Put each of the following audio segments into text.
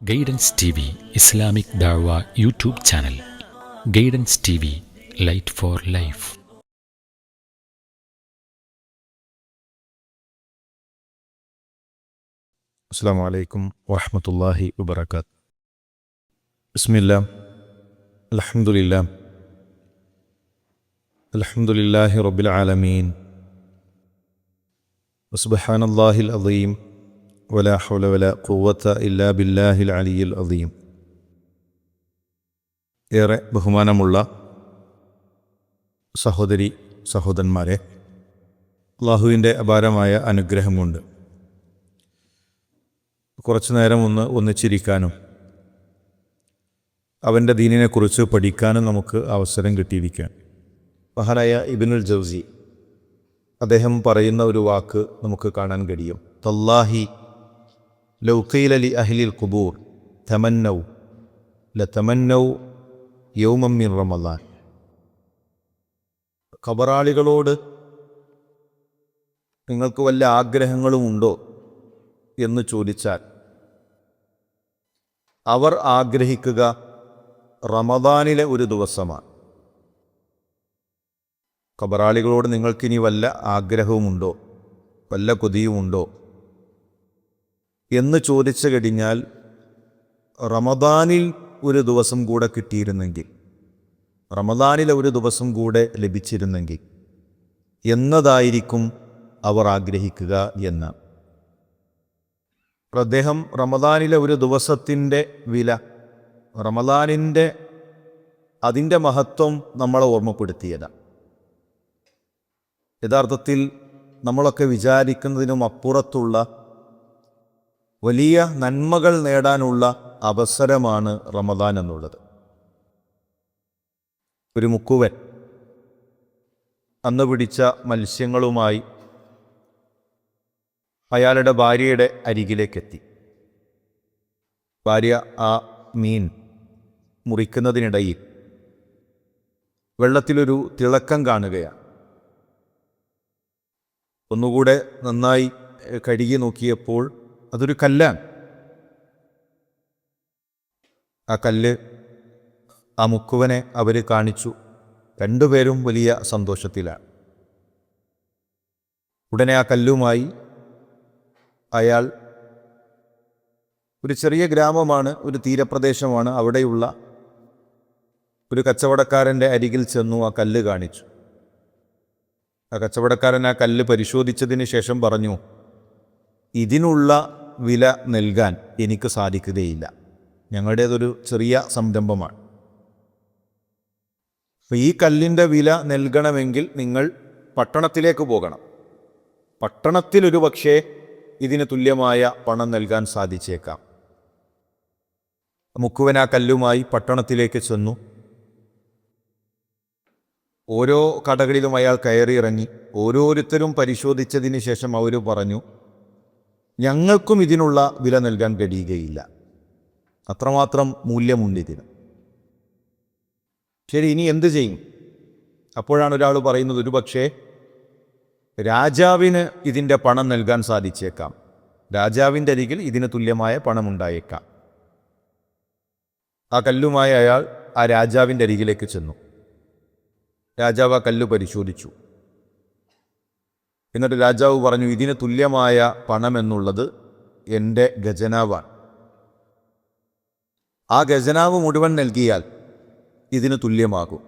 Guidance T V Islamic ദാവ YouTube channel. Guidance T V, light for life. അസ്സലാമു അലൈക്കും വറഹ്മത്തുള്ളാഹി വബറകാത്ത്. ബിസ്മില്ലാ, അൽഹംദുലില്ലാ, അൽഹംദുലില്ലാഹി റബ്ബിൽ ആലമീൻ, വസുബ്ഹാനല്ലാഹിൽ അദീം, വലാ ഹൗല വലാ ഖുവത ഇല്ലാ ബില്ലാഹിൽ അലിയിൽ അദീം. ഏറെ ബഹുമാനമുള്ള സഹോദരി സഹോദരന്മാരെ, അല്ലാഹുവിൻ്റെ അപാരമായ അനുഗ്രഹം കൊണ്ട് കുറച്ചു നേരം ഒന്നിച്ചിരിക്കാനും അവൻ്റെ ദീനിനെക്കുറിച്ച് പഠിക്കാനും നമുക്ക് അവസരം കിട്ടിയിരിക്കുകയാണ്. മഹാനായ ഇബ്നുൽ ജൗസി അദ്ദേഹം പറയുന്ന ഒരു വാക്ക് നമുക്ക് കാണാൻ കഴിയും. തല്ലാഹി ലൗ ഖീല ലി അഹ്ലിൽ ഖുബൂർ തമന്നൗ ലതമന്നൗ യൗമൻ മിൻ റമളാൻ. ഖബറാളികളോട് നിങ്ങൾക്ക് വല്ല ആഗ്രഹങ്ങളും ഉണ്ടോ എന്ന് ചോദിച്ചാൽ അവർ ആഗ്രഹിക്കുക റമദാനിലെ ഒരു ദിവസമാണ്. ഖബറാളികളോട് നിങ്ങൾക്കിനി വല്ല ആഗ്രഹവുമുണ്ടോ, വല്ല കൊതിയുമുണ്ടോ എന്ന് ചോദിച്ചു കഴിഞ്ഞാൽ റമദാനിൽ ഒരു ദിവസം കൂടെ കിട്ടിയിരുന്നെങ്കിൽ, റമദാനിലെ ഒരു ദിവസം കൂടെ ലഭിച്ചിരുന്നെങ്കിൽ എന്നതായിരിക്കും അവർ ആഗ്രഹിക്കുക എന്ന്. അദ്ദേഹം റമദാനിലെ ഒരു ദിവസത്തിൻ്റെ വില, റമദാനിൻ്റെ അതിൻ്റെ മഹത്വം നമ്മളെ ഓർമ്മപ്പെടുത്തിയതാണ്. യഥാർത്ഥത്തിൽ നമ്മളൊക്കെ വിചാരിക്കുന്നതിനും അപ്പുറത്തുള്ള വലിയ നന്മകൾ നേടാനുള്ള അവസരമാണ് റമദാൻ എന്നുള്ളത്. ഒരു മുക്കുവൻ അന്ന് പിടിച്ച മത്സ്യങ്ങളുമായി അയാളുടെ ഭാര്യയുടെ അരികിലേക്കെത്തി. ഭാര്യ ആ മീൻ മുറിക്കുന്നതിനിടയിൽ വെള്ളത്തിലൊരു തിളക്കം കാണുകയാണ്. ഒന്നുകൂടെ നന്നായി കഴുകി നോക്കിയപ്പോൾ അതൊരു കല്ലാണ്. ആ കല്ല് ആ മുക്കുവനെ അവർ കാണിച്ചു. രണ്ടുപേരും വലിയ സന്തോഷത്തിലാണ്. ഉടനെ ആ കല്ലുമായി അയാൾ, ഒരു ചെറിയ ഗ്രാമമാണ്, ഒരു തീരപ്രദേശമാണ്, അവിടെയുള്ള ഒരു കച്ചവടക്കാരൻ്റെ അരികിൽ ചെന്നു ആ കല്ല് കാണിച്ചു. ആ കച്ചവടക്കാരൻ ആ കല്ല് പരിശോധിച്ചതിന് ശേഷം പറഞ്ഞു, ഇതിനുള്ള വില നൽകാൻ എനിക്ക് സാധിക്കുകയില്ല, ഞങ്ങളുടേതൊരു ചെറിയ സംരംഭമാണ്. അപ്പോൾ ഈ കല്ലിൻ്റെ വില നൽകണമെങ്കിൽ നിങ്ങൾ പട്ടണത്തിലേക്ക് പോകണം. പട്ടണത്തിലൊരു പക്ഷേ ഇതിന് തുല്യമായ പണം നൽകാൻ സാധിച്ചേക്കാം. മുക്കുവൻ ആ കല്ലുമായി പട്ടണത്തിലേക്ക് ചെന്നു. ഓരോ കടകളിലും അയാൾ കയറിയിറങ്ങി. ഓരോരുത്തരും പരിശോധിച്ചതിന് ശേഷം അവർ പറഞ്ഞു, ഞങ്ങൾക്കും ഇതിനുള്ള വില നൽകാൻ കഴിയുകയില്ല, അത്രമാത്രം മൂല്യമുണ്ടിതിന്. ശരി, ഇനി എന്ത് ചെയ്യും? അപ്പോഴാണ് ഒരാൾ പറയുന്നത്, ഒരു പക്ഷേ രാജാവിന് ഇതിൻ്റെ പണം നൽകാൻ സാധിച്ചേക്കാം, രാജാവിൻ്റെ അരികിൽ ഇതിന് തുല്യമായ പണമുണ്ടായേക്കാം. ആ കല്ലുമായി അയാൾ ആ രാജാവിൻ്റെ അരികിലേക്ക് ചെന്നു. രാജാവ് ആ കല്ല് പരിശോധിച്ചു. എന്നിട്ട് രാജാവ് പറഞ്ഞു, ഇതിന് തുല്യമായ പണമെന്നുള്ളത് എൻ്റെ ഖജനാവാണ്. ആ ഖജനാവ് മുഴുവൻ നൽകിയാൽ ഇതിന് തുല്യമാകും.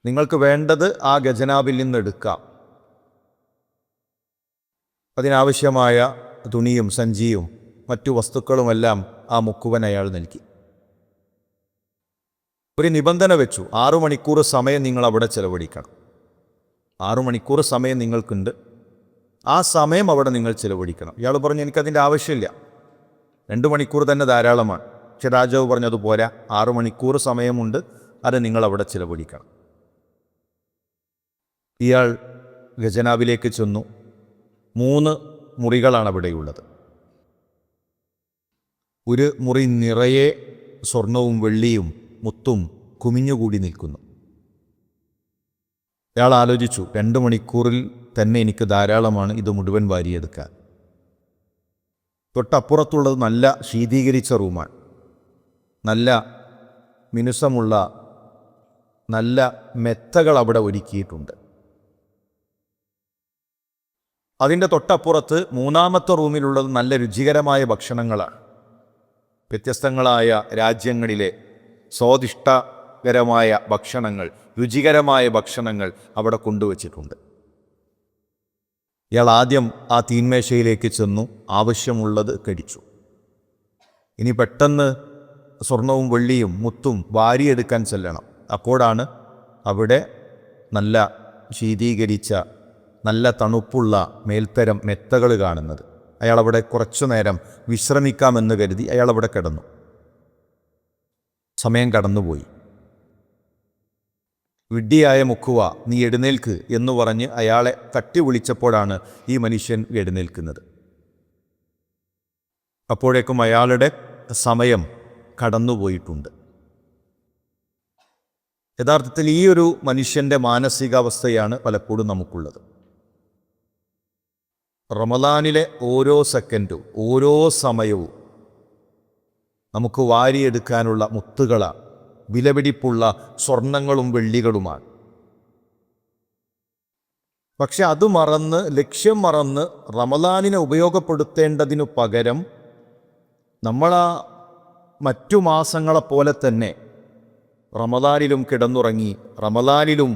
നിങ്ങൾക്ക് വേണ്ടത് ആ ഖജനാവിൽ നിന്ന് എടുക്കാം. അതിനാവശ്യമായ തുണിയും സഞ്ചിയും മറ്റു വസ്തുക്കളുമെല്ലാം ആ മുക്കുവൻ അയാൾ നൽകി. ഒരു നിബന്ധന വെച്ചു, 6 മണിക്കൂർ സമയം നിങ്ങൾ അവിടെ ചെലവഴിക്കണം. 6 മണിക്കൂർ സമയം നിങ്ങൾക്കുണ്ട്, ആ സമയം അവിടെ നിങ്ങൾ ചെലവഴിക്കണം. ഇയാൾ പറഞ്ഞു, എനിക്കതിൻ്റെ ആവശ്യമില്ല, 2 മണിക്കൂർ തന്നെ ധാരാളമാണ്. പക്ഷെ രാജാവ് പറഞ്ഞു, അത് പോരാ, 6 മണിക്കൂർ സമയമുണ്ട്, അത് നിങ്ങൾ അവിടെ ചെലവഴിക്കണം. ഇയാൾ ഖജനാവിലേക്ക് ചെന്നു. 3 മുറികളാണ് അവിടെയുള്ളത്. ഒരു മുറി നിറയെ സ്വർണവും വെള്ളിയും മുത്തും കുമിഞ്ഞുകൂടി നിൽക്കുന്നു. അയാൾ ആലോചിച്ചു, 2 മണിക്കൂറിൽ തന്നെ എനിക്ക് ധാരാളമാണ് ഇത് മുഴുവൻ വാരിയെടുക്കാൻ. തൊട്ടപ്പുറത്തുള്ളത് നല്ല ശീതീകരിച്ച റൂമാണ്. നല്ല മിനുസമുള്ള നല്ല മെത്തകൾ അവിടെ ഒരുക്കിയിട്ടുണ്ട്. അതിൻ്റെ തൊട്ടപ്പുറത്ത് മൂന്നാമത്തെ റൂമിലുള്ളത് നല്ല രുചികരമായ ഭക്ഷണങ്ങളാണ്. വ്യത്യസ്തങ്ങളായ രാജ്യങ്ങളിലെ സ്വാദിഷ്ടകരമായ ഭക്ഷണങ്ങൾ, രുചികരമായ ഭക്ഷണങ്ങൾ അവിടെ കൊണ്ടുവച്ചിട്ടുണ്ട്. ഇയാൾ ആദ്യം ആ തീന്മേശയിലേക്ക് ചെന്നു, ആവശ്യമുള്ളത് കഴിച്ചു. ഇനി പെട്ടെന്ന് സ്വർണവും വെള്ളിയും മുത്തും വാരിയെടുക്കാൻ ചെല്ലണം. അപ്പോഴാണ് അവിടെ നല്ല ശീതീകരിച്ച നല്ല തണുപ്പുള്ള മേൽത്തരം മെത്തകൾ കാണുന്നത്. അയാളവിടെ കുറച്ചു നേരം വിശ്രമിക്കാമെന്ന് കരുതി അയാളവിടെ കിടന്നു. സമയം കടന്നുപോയി. വിഡ്ഢിയായ മുക്കുവ, നീ എഴുന്നേൽക്ക് എന്ന് പറഞ്ഞ് അയാളെ തട്ടി വിളിച്ചപ്പോഴാണ് ഈ മനുഷ്യൻ എഴുന്നേൽക്കുന്നത്. അപ്പോഴേക്കും അയാളുടെ സമയം കടന്നുപോയിട്ടുണ്ട്. യഥാർത്ഥത്തിൽ ഈ ഒരു മനുഷ്യൻ്റെ മാനസികാവസ്ഥയാണ് പലപ്പോഴും നമുക്കുള്ളത്. റമദാനിലെ ഓരോ സെക്കൻഡും ഓരോ സമയവും നമുക്ക് വാരിയെടുക്കാനുള്ള മുത്തുകളാണ്, വിലപിടിപ്പുള്ള സ്വർണങ്ങളും വെള്ളികളുമാണ്. പക്ഷെ അത് മറന്ന്, ലക്ഷ്യം മറന്ന് റമദാനിനെ ഉപയോഗപ്പെടുത്തേണ്ടതിനു പകരം നമ്മളാ മറ്റു മാസങ്ങളെപ്പോലെ തന്നെ റമദാനിലും കിടന്നുറങ്ങി, റമദാനിലും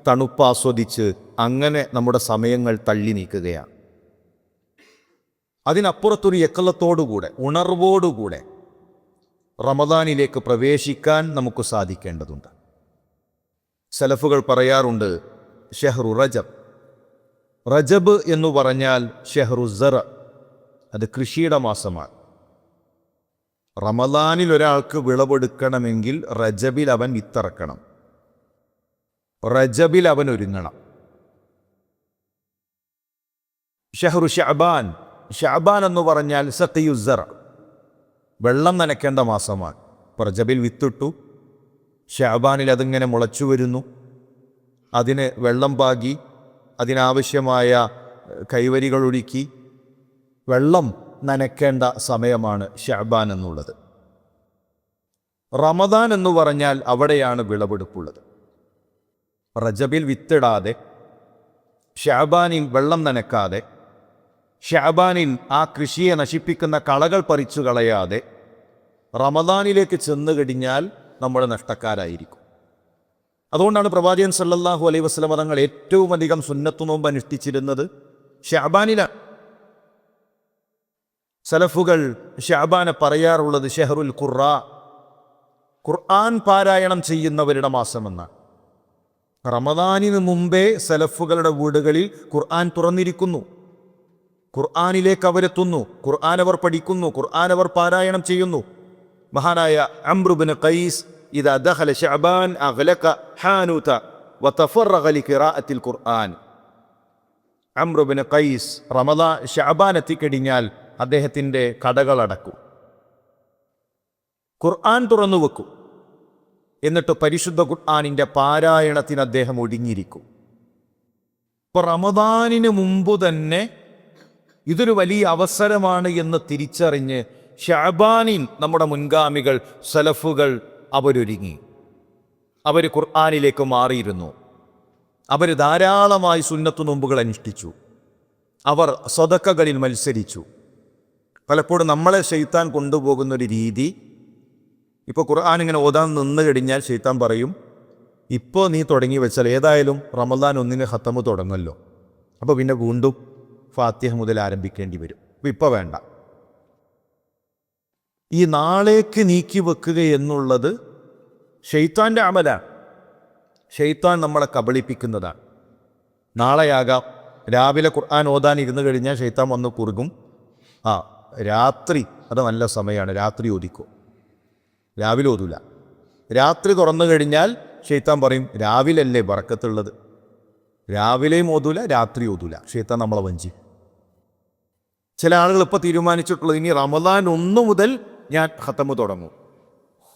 തണുപ്പ് ആസ്വദിച്ച് അങ്ങനെ നമ്മുടെ സമയങ്ങൾ തള്ളി നീക്കുകയാണ്. അതിനപ്പുറത്തൊരു യക്കലത്തോടുകൂടെ, ഉണർവോടുകൂടെ റമദാനിലേക്ക് പ്രവേശിക്കാൻ നമുക്ക് സാധിക്കേണ്ടതുണ്ട്. സലഫുകൾ പറയാറുണ്ട്, ഷെഹ്റു റജബ്. റജബ് എന്ന് പറഞ്ഞാൽ ഷെഹ്റു സറ, അത് കൃഷിയുടെ മാസമാണ്. റമദാനിൽ ഒരാൾക്ക് വിളവെടുക്കണമെങ്കിൽ റജബിൽ അവൻ വിത്തിറക്കണം, റജബിൽ അവൻ ഒരുങ്ങണം. ഷെഹ്റു ഷഅബാൻ, ഷഅബാൻ എന്ന് പറഞ്ഞാൽ സഖിയുസ്സറ, വെള്ളം നനയ്ക്കേണ്ട മാസമാണ്. റജബിൽ വിത്തിട്ടു, ഷഅബാനിൽ അതിങ്ങനെ മുളച്ചു വരുന്നു, അതിന് വെള്ളം പാകി, അതിനാവശ്യമായ കൈവരികൾ ഒരുക്കി വെള്ളം നനയ്ക്കേണ്ട സമയമാണ് ഷഅബാൻ എന്നുള്ളത്. റമദാൻ എന്ന് പറഞ്ഞാൽ അവിടെയാണ് വിളവെടുപ്പുള്ളത്. റജബിൽ വിത്തിടാതെ, ഷഅബാനിൽ വെള്ളം നനയ്ക്കാതെ, ഷഅബാനിൽ ആ കൃഷിയെ നശിപ്പിക്കുന്ന കളകൾ പറിച്ചു കളയാതെ റമദാനിലേക്ക് ചെന്നു കഴിഞ്ഞാൽ നമ്മൾ നഷ്ടക്കാരായിരിക്കും. അതുകൊണ്ടാണ് പ്രവാചകൻ സല്ലല്ലാഹു അലൈഹി വസല്ലം തങ്ങൾ ഏറ്റവും അധികം സുന്നത്തു നോമ്പ് അനുഷ്ഠിച്ചിരുന്നത് ഷഅബാനിലാണ്. സലഫുകൾ ഷഅബാനെ പറയാറുള്ളത് ഷെഹറുൽ ഖുർആ, ഖുർആൻ പാരായണം ചെയ്യുന്നവരുടെ മാസമെന്നാണ്. റമദാനിന് മുമ്പേ സലഫുകളുടെ വീടുകളിൽ ഖുർആൻ തുറന്നിരിക്കുന്നു, ഖുർആനിലേക്ക് അവരെത്തുന്നു, ഖുർആൻ അവർ പഠിക്കുന്നു, ഖുർആൻ അവർ പാരായണം ചെയ്യുന്നു. മഹാനായ അംറു ബിൻ ഖൈസ് ഇദാ ദഖല ശഅബാൻ അഗ്ലഖ ഹാനൂത വതഫറഗ ലിഖിറാഅത്തിൽ ഖുർആൻ. അംറു ബിൻ ഖൈസ് ശഅബാൻ എത്തിക്കഴിഞ്ഞാൽ അദ്ദേഹത്തിൻ്റെ കടകളടക്കും, ഖുർആൻ തുറന്നു വെക്കും, എന്നിട്ട് പരിശുദ്ധ ഖുർആനിൻ്റെ പാരായണത്തിന് അദ്ദേഹം ഒടുങ്ങിയിരിക്കും. ഇപ്പോൾ റമദാനിന് മുമ്പ് തന്നെ ഇതൊരു വലിയ അവസരമാണ് എന്ന് തിരിച്ചറിഞ്ഞ് ശഅബാനിൽ നമ്മുടെ മുൻഗാമികൾ സലഫുകൾ അവരൊരുങ്ങി, അവർ ഖുർആനിലേക്ക് മാറിയിരുന്നു, അവർ ധാരാളമായി സുന്നത്തു നോമ്പുകൾ അനുഷ്ഠിച്ചു, അവർ സദഖകളിൽ മത്സരിച്ചു. പലപ്പോഴും നമ്മളെ ശൈത്താൻ കൊണ്ടുപോകുന്നൊരു രീതി, ഇപ്പോൾ ഖുർആൻ ഇങ്ങനെ ഓതാൻ നിന്ന് കഴിഞ്ഞാൽ ശൈത്താൻ പറയും, ഇപ്പോൾ നീ തുടങ്ങി വെച്ചാൽ ഏതായാലും റമദാൻ 1 ഖത്തമ് തുടങ്ങല്ലോ, അപ്പോൾ പിന്നെ വീണ്ടും ഫാത്തിഹ മുതൽ ആരംഭിക്കേണ്ടി വരും, അപ്പോൾ ഇപ്പോൾ വേണ്ട. ഈ നാളേക്ക് നീക്കി വെക്കുക എന്നുള്ളത് ശൈത്താൻ്റെ അമലാണ്, ശൈത്താൻ നമ്മളെ കബളിപ്പിക്കുന്നതാണ്. നാളെയാകാം, രാവിലെ ഖുർആൻ ഓതാൻ ഇരുന്ന് കഴിഞ്ഞാൽ ശൈത്താൻ വന്ന് കുറുകും, രാത്രി അത് നല്ല സമയമാണ്, രാത്രി ഓതിക്കും. രാവിലെ ഓതൂല. രാത്രി തുറന്നു കഴിഞ്ഞാൽ ശൈത്താൻ പറയും, രാവിലല്ലേ ബറക്കത്തുള്ളത്, രാവിലെയും ഓതൂല രാത്രി ഓതൂല. ശൈത്താൻ നമ്മളെ വഞ്ചി. ചില ആളുകൾ ഇപ്പോൾ തീരുമാനിച്ചിട്ടുള്ളത്, ഇനി റമദാൻ 1 മുതൽ ഞാൻ ഖത്തമ് തുടങ്ങും,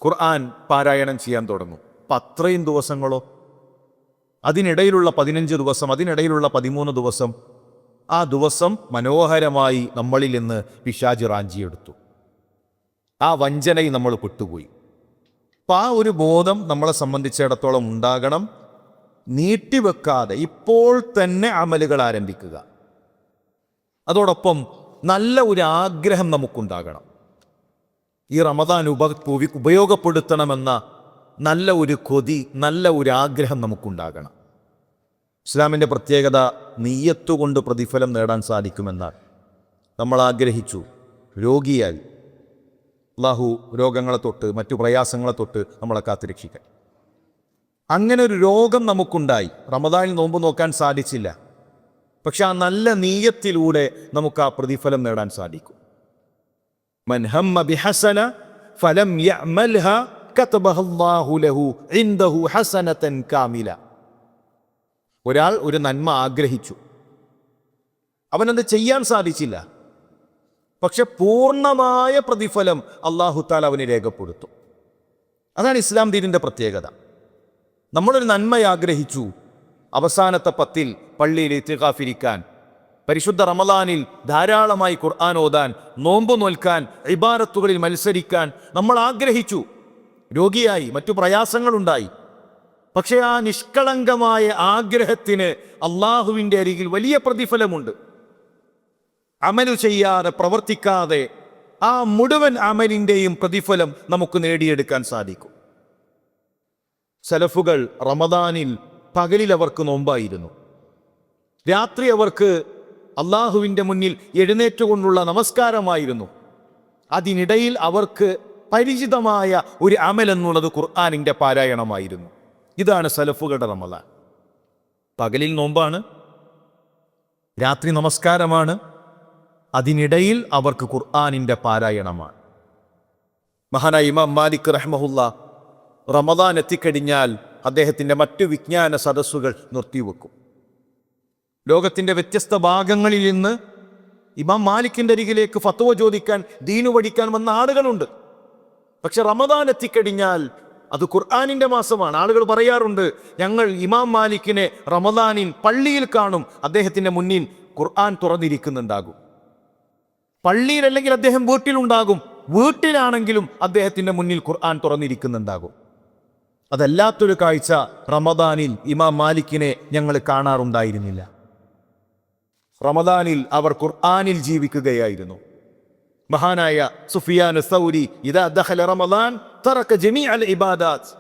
ഖുർആൻ പാരായണം ചെയ്യാൻ തുടങ്ങും. അപ്പം അത്രയും ദിവസങ്ങളോ, അതിനിടയിലുള്ള 15 ദിവസം, അതിനിടയിലുള്ള 13 ദിവസം, ആ ദിവസം മനോഹരമായി നമ്മളിൽ നിന്ന് പിശാച് റാഞ്ചിയെടുത്തു. ആ വഞ്ചനയിൽ നമ്മൾ പെട്ടുപോയി. അപ്പം ആ ഒരു ബോധം നമ്മളെ സംബന്ധിച്ചിടത്തോളം ഉണ്ടാകണം. നീട്ടിവെക്കാതെ ഇപ്പോൾ തന്നെ അമലുകൾ ആരംഭിക്കുക. അതോടൊപ്പം നല്ല ഒരു ആഗ്രഹം നമുക്കുണ്ടാകണം. ഈ റമദാൻ ഉപയോഗപ്പെടുത്തണമെന്ന നല്ല ഒരു കൊതി, നല്ല ഒരു ആഗ്രഹം നമുക്കുണ്ടാകണം. ഇസ്ലാമിൻ്റെ പ്രത്യേകത നിയ്യത്തുകൊണ്ട് പ്രതിഫലം നേടാൻ സാധിക്കുമെന്നാൽ നമ്മൾ ആഗ്രഹിച്ചു രോഗിയായി അല്ലാഹു രോഗങ്ങളെ തൊട്ട് മറ്റു പ്രയാസങ്ങളെ തൊട്ട് നമ്മളെ കാത്തുരക്ഷിക്കാൻ. അങ്ങനെ ഒരു രോഗം നമുക്കുണ്ടായി, റമദാനിൽ നോമ്പ് നോക്കാൻ സാധിച്ചില്ല. പക്ഷെ ആ നല്ല നീയത്തിലൂടെ നമുക്ക് ആ പ്രതിഫലം നേടാൻ സാധിക്കും. മൻ ഹമ്മ ബിഹസന ഫലം യഅമൽഹ കതബഹല്ലാഹു ലഹു ഇൻദഹു ഹസനതൻ കാമില. ഒരാൾ ഒരു നന്മ ആഗ്രഹിച്ചു, അവനത് ചെയ്യാൻ സാധിച്ചില്ല, പക്ഷെ പൂർണ്ണമായ പ്രതിഫലം അല്ലാഹു തആല അവന് രേഖപ്പെടുത്തും. അതാണ് ഇസ്ലാം ദീനിൻ്റെ പ്രത്യേകത. നമ്മളൊരു നന്മ ആഗ്രഹിച്ചു, അവസാനത്തെ 10 പള്ളിയിൽ ഇത്തിഖാഫിരിക്കാൻ, പരിശുദ്ധ റമദാനിൽ ധാരാളമായി ഖുർആൻ ഓതാൻ, നോമ്പ് നോൽക്കാൻ, ഇബാദത്തുകളിൽ മത്സരിക്കാൻ നമ്മൾ ആഗ്രഹിച്ചു. രോഗിയായി, മറ്റു പ്രയാസങ്ങളുണ്ടായി. പക്ഷേ ആ നിഷ്കളങ്കമായ ആഗ്രഹത്തിന് അള്ളാഹുവിൻ്റെ അരികിൽ വലിയ പ്രതിഫലമുണ്ട്. അമലു ചെയ്യാതെ പ്രവർത്തിക്കാതെ ആ മുഴുവൻ അമലിൻ്റെയും പ്രതിഫലം നമുക്ക് നേടിയെടുക്കാൻ സാധിക്കും. സലഫുകൾ റമദാനിൽ പകലിൽ അവർക്ക് നോമ്പായിരുന്നു, രാത്രി അവർക്ക് അള്ളാഹുവിൻ്റെ മുന്നിൽ എഴുന്നേറ്റുകൊണ്ടുള്ള നമസ്കാരമായിരുന്നു. അതിനിടയിൽ അവർക്ക് പരിചിതമായ ഒരു അമൽ എന്നുള്ളത് ഖുർആനിൻ്റെ പാരായണമായിരുന്നു. ഇതാണ് സലഫുകളുടെ റമദാൻ. പകലിൽ നോമ്പാണ്, രാത്രി നമസ്കാരമാണ്, അതിനിടയിൽ അവർക്ക് ഖുർആനിൻ്റെ പാരായണമാണ്. മഹാനായ ഇമാം മാലിക് റഹ്മഹുല്ല റമദാൻ എത്തിക്കഴിഞ്ഞാൽ അദ്ദേഹത്തിൻ്റെ മറ്റു വിജ്ഞാന സദസ്സുകൾ നിർത്തിവെക്കും. ലോകത്തിൻ്റെ വ്യത്യസ്ത ഭാഗങ്ങളിൽ നിന്ന് ഇമാം മാലിക്കിൻ്റെ അരികിലേക്ക് ഫത്വ ചോദിക്കാൻ, ദീനു പഠിക്കാൻ വന്ന ആളുകളുണ്ട്. പക്ഷെ റമദാൻ എത്തിക്കഴിഞ്ഞാൽ അത് ഖുർആനിൻ്റെ മാസമാണ്. ആളുകൾ പറയാറുണ്ട്, ഞങ്ങൾ ഇമാം മാലിക്കിനെ റമദാനിൽ പള്ളിയിൽ കാണും, അദ്ദേഹത്തിൻ്റെ മുന്നിൽ ഖുർആൻ തുറന്നിരിക്കുന്നുണ്ടാകും. പള്ളിയിലല്ലെങ്കിൽ അദ്ദേഹം വീട്ടിലുണ്ടാകും, വീട്ടിലാണെങ്കിലും അദ്ദേഹത്തിൻ്റെ മുന്നിൽ ഖുർആൻ തുറന്നിരിക്കുന്നുണ്ടാകും. അതല്ലാത്തൊരു കാഴ്ച റമദാനിൽ ഇമാം മാലിക്കിനെ ഞങ്ങൾ കാണാറുണ്ടായിരുന്നില്ല. റമദാനിൽ അവർ ഖുർആനിൽ ജീവിക്കുകയായിരുന്നു. മഹാനായ സുഫിയാൻ സൗരി ഇദാ ദഖല റമദാൻ തറക ജമീഅൽ ഇബാദാത്ത്,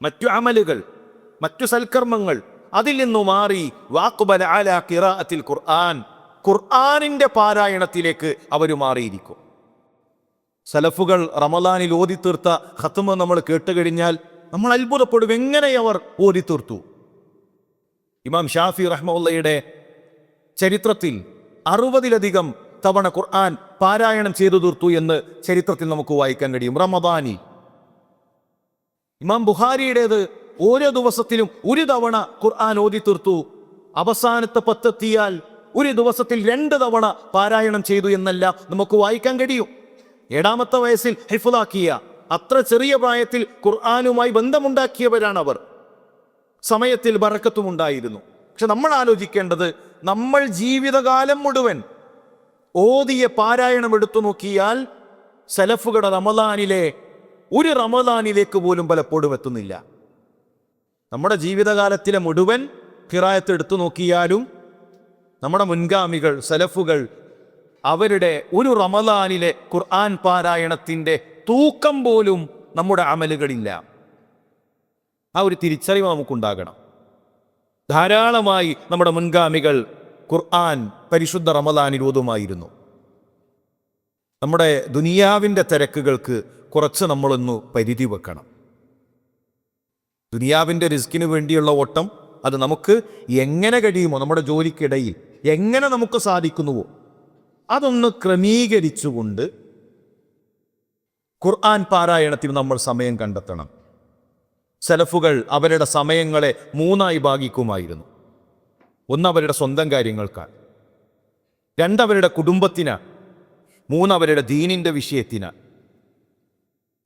മറ്റു അമലുകൾ, മറ്റു സൽക്കർമ്മങ്ങൾ അതിൽ നിന്നു മാറി വഅഖബല അലാ ഖിറാഅത്തിൽ ഖുർആൻ, ഖുർആനിൻ്റെ പാരായണത്തിലേക്ക് അവർ മാറിയിരിക്കും. സലഫുകൾ റമദാനിൽ ഓതിത്തീർത്ത ഖത്മ നമ്മൾ കേട്ടുകഴിഞ്ഞാൽ നമ്മൾ അത്ഭുതപ്പെടും, എങ്ങനെ അവർ ഓതിത്തീർത്തു. ഇമാം ഷാഫി റഹ്മത്തുള്ളയുടെ ചരിത്രത്തിൽ 60-ലധികം തവണ ഖുർആൻ പാരായണം ചെയ്തു തീർത്തു എന്ന് ചരിത്രത്തിൽ നമുക്ക് വായിക്കാൻ കഴിയും. റമദാനിൽ ഇമാം ബുഖാരിയുടേത് ഓരോ ദിവസത്തിലും ഒരു തവണ ഖുർആൻ ഓതി തീർത്തു. അവസാനത്തെ 10 എത്തിയാൽ ഒരു ദിവസത്തിൽ 2 തവണ പാരായണം ചെയ്തു എന്നെല്ലാം നമുക്ക് വായിക്കാൻ കഴിയും. 7-ാമത്തെ വയസ്സിൽ ഹിഫ്ളാക്കിയ, അത്ര ചെറിയ പ്രായത്തിൽ ഖുർആനുമായി ബന്ധമുണ്ടാക്കിയവരാണ് അവർ. സമയത്തിൽ ബറക്കത്തും ഉണ്ടായിരുന്നു. പക്ഷെ നമ്മൾ ആലോചിക്കേണ്ടത്, നമ്മൾ ജീവിതകാലം മുഴുവൻ ഓതിയ പാരായണം എടുത്തു നോക്കിയാൽ സലഫുകളുടെ റമദാനിലെ ഒരു റമദാനിലേക്ക് പോലും പലപ്പോഴും എത്തുന്നില്ല. നമ്മുടെ ജീവിതകാലത്തിലെ മുഴുവൻ ഖിറാഅത്ത് എടുത്തു നോക്കിയാലും നമ്മുടെ മുൻഗാമികൾ സലഫുകൾ അവരുടെ ഒരു റമദാനിലെ ഖുർആൻ പാരായണത്തിൻ്റെ തൂക്കം പോലും നമ്മുടെ അമലുകളില്ല. ആ ഒരു തിരിച്ചറിവ് നമുക്കുണ്ടാകണം. ധാരാളമായി നമ്മുടെ മുൻഗാമികൾ ഖുർആൻ പരിശുദ്ധ റമദാനിൽ ഓതുമായിരുന്നു. നമ്മുടെ ദുനിയാവിൻ്റെ തിരക്കുകൾക്ക് കുറച്ച് നമ്മളൊന്ന് പരിധി വെക്കണം. ദുനിയാവിൻ്റെ റിസ്കിന് വേണ്ടിയുള്ള ഓട്ടം അത് നമുക്ക് എങ്ങനെ കഴിയുമോ, നമ്മുടെ ജോലിക്കിടയിൽ എങ്ങനെ നമുക്ക് സാധിക്കുന്നുവോ അതൊന്ന് ക്രമീകരിച്ചുകൊണ്ട് ഖുർആൻ പാരായണത്തിന് നമ്മൾ സമയം കണ്ടെത്തണം. സലഫുകൾ അവരുടെ സമയങ്ങളെ 3ആയി ഭാഗിക്കുമായിരുന്നു. 1 അവരുടെ സ്വന്തം കാര്യങ്ങൾക്കാണ്, 2 അവരുടെ കുടുംബത്തിനാണ്, 3 അവരുടെ ദീനിൻ്റെ വിഷയത്തിനാണ്.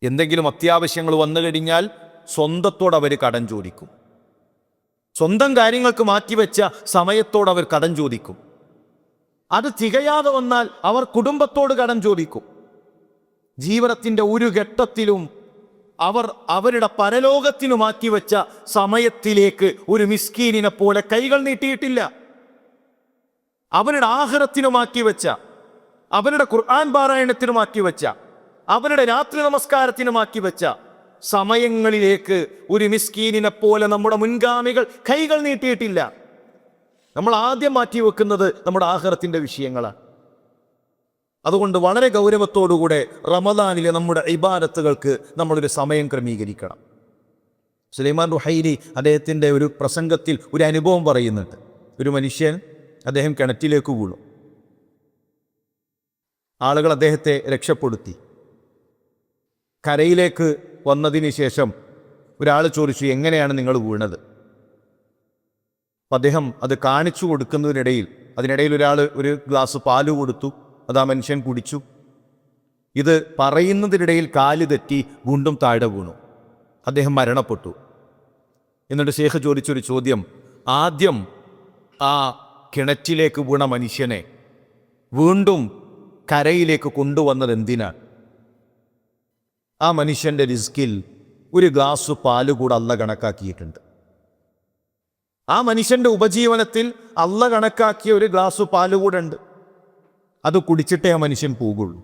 എന്തെങ്കിലും അത്യാവശ്യങ്ങൾ വന്നു കഴിഞ്ഞാൽ സ്വന്തത്തോട് അവർ കടം ചോദിക്കും. സ്വന്തം കാര്യങ്ങൾക്ക് മാറ്റിവെച്ച സമയത്തോട് അവർ കടം ചോദിക്കും. അത് തികയാതെ വന്നാൽ അവർ കുടുംബത്തോട് കടം ചോദിക്കും. ജീവിതത്തിൻ്റെ ഒരു ഘട്ടത്തിലും അവർ അവരുടെ പരലോകത്തിനു മാറ്റിവെച്ച സമയത്തിലേക്ക് ഒരു മിസ്കീനിനെ പോലെ കൈകൾ നീട്ടിയിട്ടില്ല. അവരുടെ ആഖിറത്തിനു മാറ്റിവെച്ച, അവരുടെ ഖുർആൻ പാരായണത്തിനു മാറ്റിവെച്ച, അവരുടെ രാത്രി നമസ്കാരത്തിന് മാറ്റിവെച്ച സമയങ്ങളിലേക്ക് ഒരു മിസ്കീനിനെ പോലെ നമ്മുടെ മുൻഗാമികൾ കൈകൾ നീട്ടിയിട്ടില്ല. നമ്മൾ ആദ്യം മാറ്റിവെക്കുന്നത് നമ്മുടെ ആഖിറത്തിന്റെ വിഷയങ്ങളാണ്. അതുകൊണ്ട് വളരെ ഗൗരവത്തോടുകൂടെ റമദാനിലെ നമ്മുടെ ഇബാദത്തുകൾക്ക് നമ്മളൊരു സമയം ക്രമീകരിക്കണം. സുലൈമാൻ റുഹൈലി അദ്ദേഹത്തിൻ്റെ ഒരു പ്രസംഗത്തിൽ ഒരു അനുഭവം പറയുന്നുണ്ട്. ഒരു മനുഷ്യൻ, അദ്ദേഹം കിണറ്റിലേക്ക് വീണു. ആളുകൾ അദ്ദേഹത്തെ രക്ഷപ്പെടുത്തി. കരയിലേക്ക് വന്നതിന് ശേഷം ഒരാൾ ചോദിച്ചു, എങ്ങനെയാണ് നിങ്ങൾ വീണത്? അപ്പം അദ്ദേഹം അത് കാണിച്ചു കൊടുക്കുന്നതിനിടയിൽ അതിനിടയിൽ ഒരാൾ ഒരു ഗ്ലാസ് പാല് കൊടുത്തു. അത് ആ മനുഷ്യൻ കുടിച്ചു. ഇത് പറയുന്നതിനിടയിൽ കാല് തെറ്റി വീണ്ടും താഴെ വീണു. അദ്ദേഹം മരണപ്പെട്ടു. എന്നിട്ട് ശേഖ് ചോദിച്ചൊരു ചോദ്യം, ആദ്യം ആ കിണറ്റിലേക്ക് വീണ മനുഷ്യനെ വീണ്ടും കരയിലേക്ക് കൊണ്ടുവന്നത് എന്തിനാണ്? ആ മനുഷ്യൻ്റെ റിസ്കിൽ ഒരു ഗ്ലാസ് പാല് കൂടെ അള്ള കണക്കാക്കിയിട്ടുണ്ട്. ആ മനുഷ്യൻ്റെ ഉപജീവനത്തിൽ അള്ള കണക്കാക്കിയ ഒരു ഗ്ലാസ് പാല് കൂടെ ഉണ്ട്. അത് കുടിച്ചിട്ടേ ആ മനുഷ്യൻ പോകുള്ളൂ.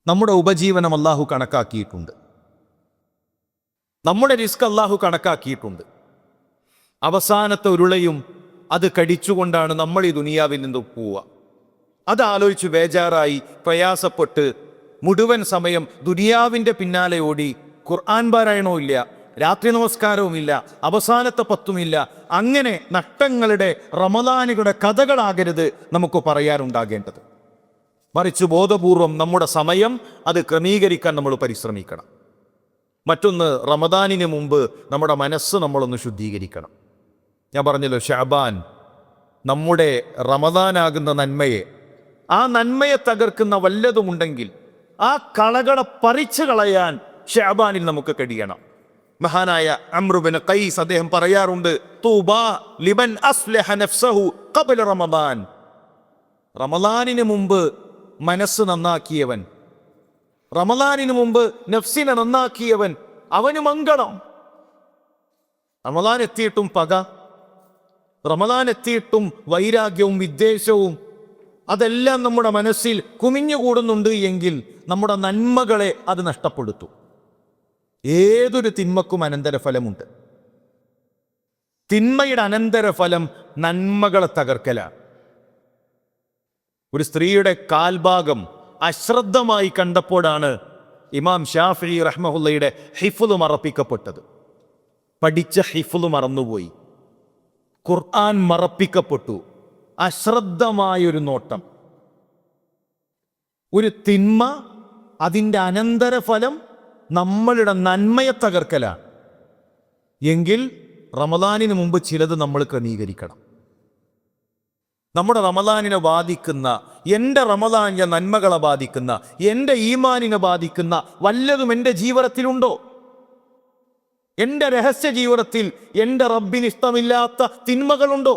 നമ്മുടെ ഉപജീവനം അള്ളാഹു കണക്കാക്കിയിട്ടുണ്ട്. നമ്മുടെ റിസ്ക് അള്ളാഹു കണക്കാക്കിയിട്ടുണ്ട്. അവസാനത്തെ ഉരുളയും അത് കടിച്ചുകൊണ്ടാണ് നമ്മൾ ഈ ദുനിയാവിൽ നിന്ന് പോവുക. അത് ആലോചിച്ച് ബേജാറായി പ്രയാസപ്പെട്ട് മുഴുവൻ സമയം ദുനിയാവിൻ്റെ പിന്നാലെ ഓടി ഖുർആൻ പാരായണവും ഇല്ല, രാത്രി നമസ്കാരവുമില്ല, അവസാനത്തെ പത്തുമില്ല. അങ്ങനെ നഷ്ടങ്ങളുടെ റമദാനുകളുടെ കഥകളാകരുത് നമുക്ക് പറയാനുണ്ടാകേണ്ടത്. മറിച്ച് ബോധപൂർവം നമ്മുടെ സമയം അത് ക്രമീകരിക്കാൻ നമ്മൾ പരിശ്രമിക്കണം. മറ്റൊന്ന്, റമദാനിന് മുമ്പ് നമ്മുടെ മനസ്സ് നമ്മളൊന്ന് ശുദ്ധീകരിക്കണം. ഞാൻ പറഞ്ഞല്ലോ, ഷഅബാൻ നമ്മുടെ റമദാനാകുന്ന നന്മയെ, ആ നന്മയെ തകർക്കുന്ന വല്ലതുമുണ്ടെങ്കിൽ ആ കളകളെ പറിച്ചു കളയാൻ ഷഅബാനിൽ നമുക്ക് കഴിയണം. മഹാനായ അംറു ബിൻ ഖൈസ് അദ്ദേഹം പറയാറുണ്ട്, തൂബാ ലിമൻ അസ്ലഹ നഫ്സഹു ഖബ്ല റമദാൻ. റമദാനിന് മുമ്പ് മനസ്സ് നന്നാക്കിയവൻ, റമദാനിന് മുമ്പ് നഫ്സിനെ നന്നാക്കിയവൻ, അവന് മംഗളം. റമദാൻ എത്തിയിട്ടും പക, റമദാൻ എത്തിയിട്ടും വൈരാഗ്യവും വിദ്വേഷവും അതെല്ലാം നമ്മുടെ മനസ്സിൽ കുമിഞ്ഞുകൂടുന്നുണ്ട് എങ്കിൽ നമ്മുടെ നന്മകളെ അത് നഷ്ടപ്പെടുത്തും. ഏതൊരു തിന്മക്കും അനന്തരഫലമുണ്ട്. തിന്മയുടെ അനന്തരഫലം നന്മകളെ തകർക്കലാണ്. ഒരു സ്ത്രീയുടെ കാൽഭാഗം അശ്രദ്ധമായി കണ്ടപ്പോഴാണ് ഇമാം ഷാഫിഈ റഹ്മഹുള്ളയുടെ ഹിഫ്ള് മറപ്പിക്കപ്പെട്ടത്. പഠിച്ച ഹിഫ്ള് മറന്നുപോയി, ഖുർആൻ മറപ്പിക്കപ്പെട്ടു. അശ്രദ്ധമായൊരു നോട്ടം, ഒരു തിന്മ, അതിൻ്റെ അനന്തരഫലം നമ്മളുടെ നന്മയെ തകർക്കലാണ്. എങ്കിൽ റമദാനിന് മുമ്പ് ചിലത് നമ്മൾ ക്രമീകരിക്കണം. നമ്മുടെ റമദാനിനെ ബാധിക്കുന്ന, എൻ്റെ റമദാനിലെ നന്മകളെ ബാധിക്കുന്ന, എൻ്റെ ഈമാനിനെ ബാധിക്കുന്ന വല്ലതും എൻ്റെ ജീവിതത്തിലുണ്ടോ? എൻ്റെ രഹസ്യ ജീവിതത്തിൽ എൻ്റെ റബ്ബിന് ഇഷ്ടമില്ലാത്ത തിന്മകളുണ്ടോ?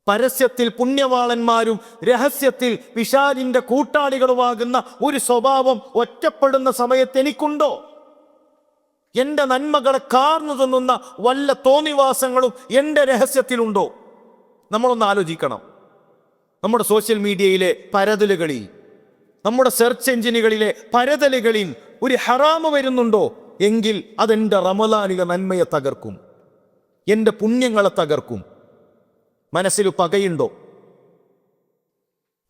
പരസ്യത്തിൽ പുണ്യവാളന്മാരും രഹസ്യത്തിൽ പിശാചിന്റെ കൂട്ടാളികളുമാകുന്ന ഒരു സ്വഭാവം ഒറ്റപ്പെടുന്ന സമയത്ത് എനിക്കുണ്ടോ? എൻ്റെ നന്മകളെ കാർന്നു തിന്നുന്ന വല്ല തോന്നിവാസങ്ങളും എൻ്റെ രഹസ്യത്തിലുണ്ടോ? നമ്മളൊന്ന് ആലോചിക്കണം. നമ്മുടെ സോഷ്യൽ മീഡിയയിലെ പരതലുകളിൽ, നമ്മുടെ സെർച്ച് എഞ്ചിനുകളിലെ പരതലുകളിൽ ഒരു ഹറാമ് വരുന്നുണ്ടോ? എങ്കിൽ അതെൻ്റെ റമദാനിലെ നന്മയെ തകർക്കും, എൻ്റെ പുണ്യങ്ങളെ തകർക്കും. മനസ്സിൽ പകയുണ്ടോ?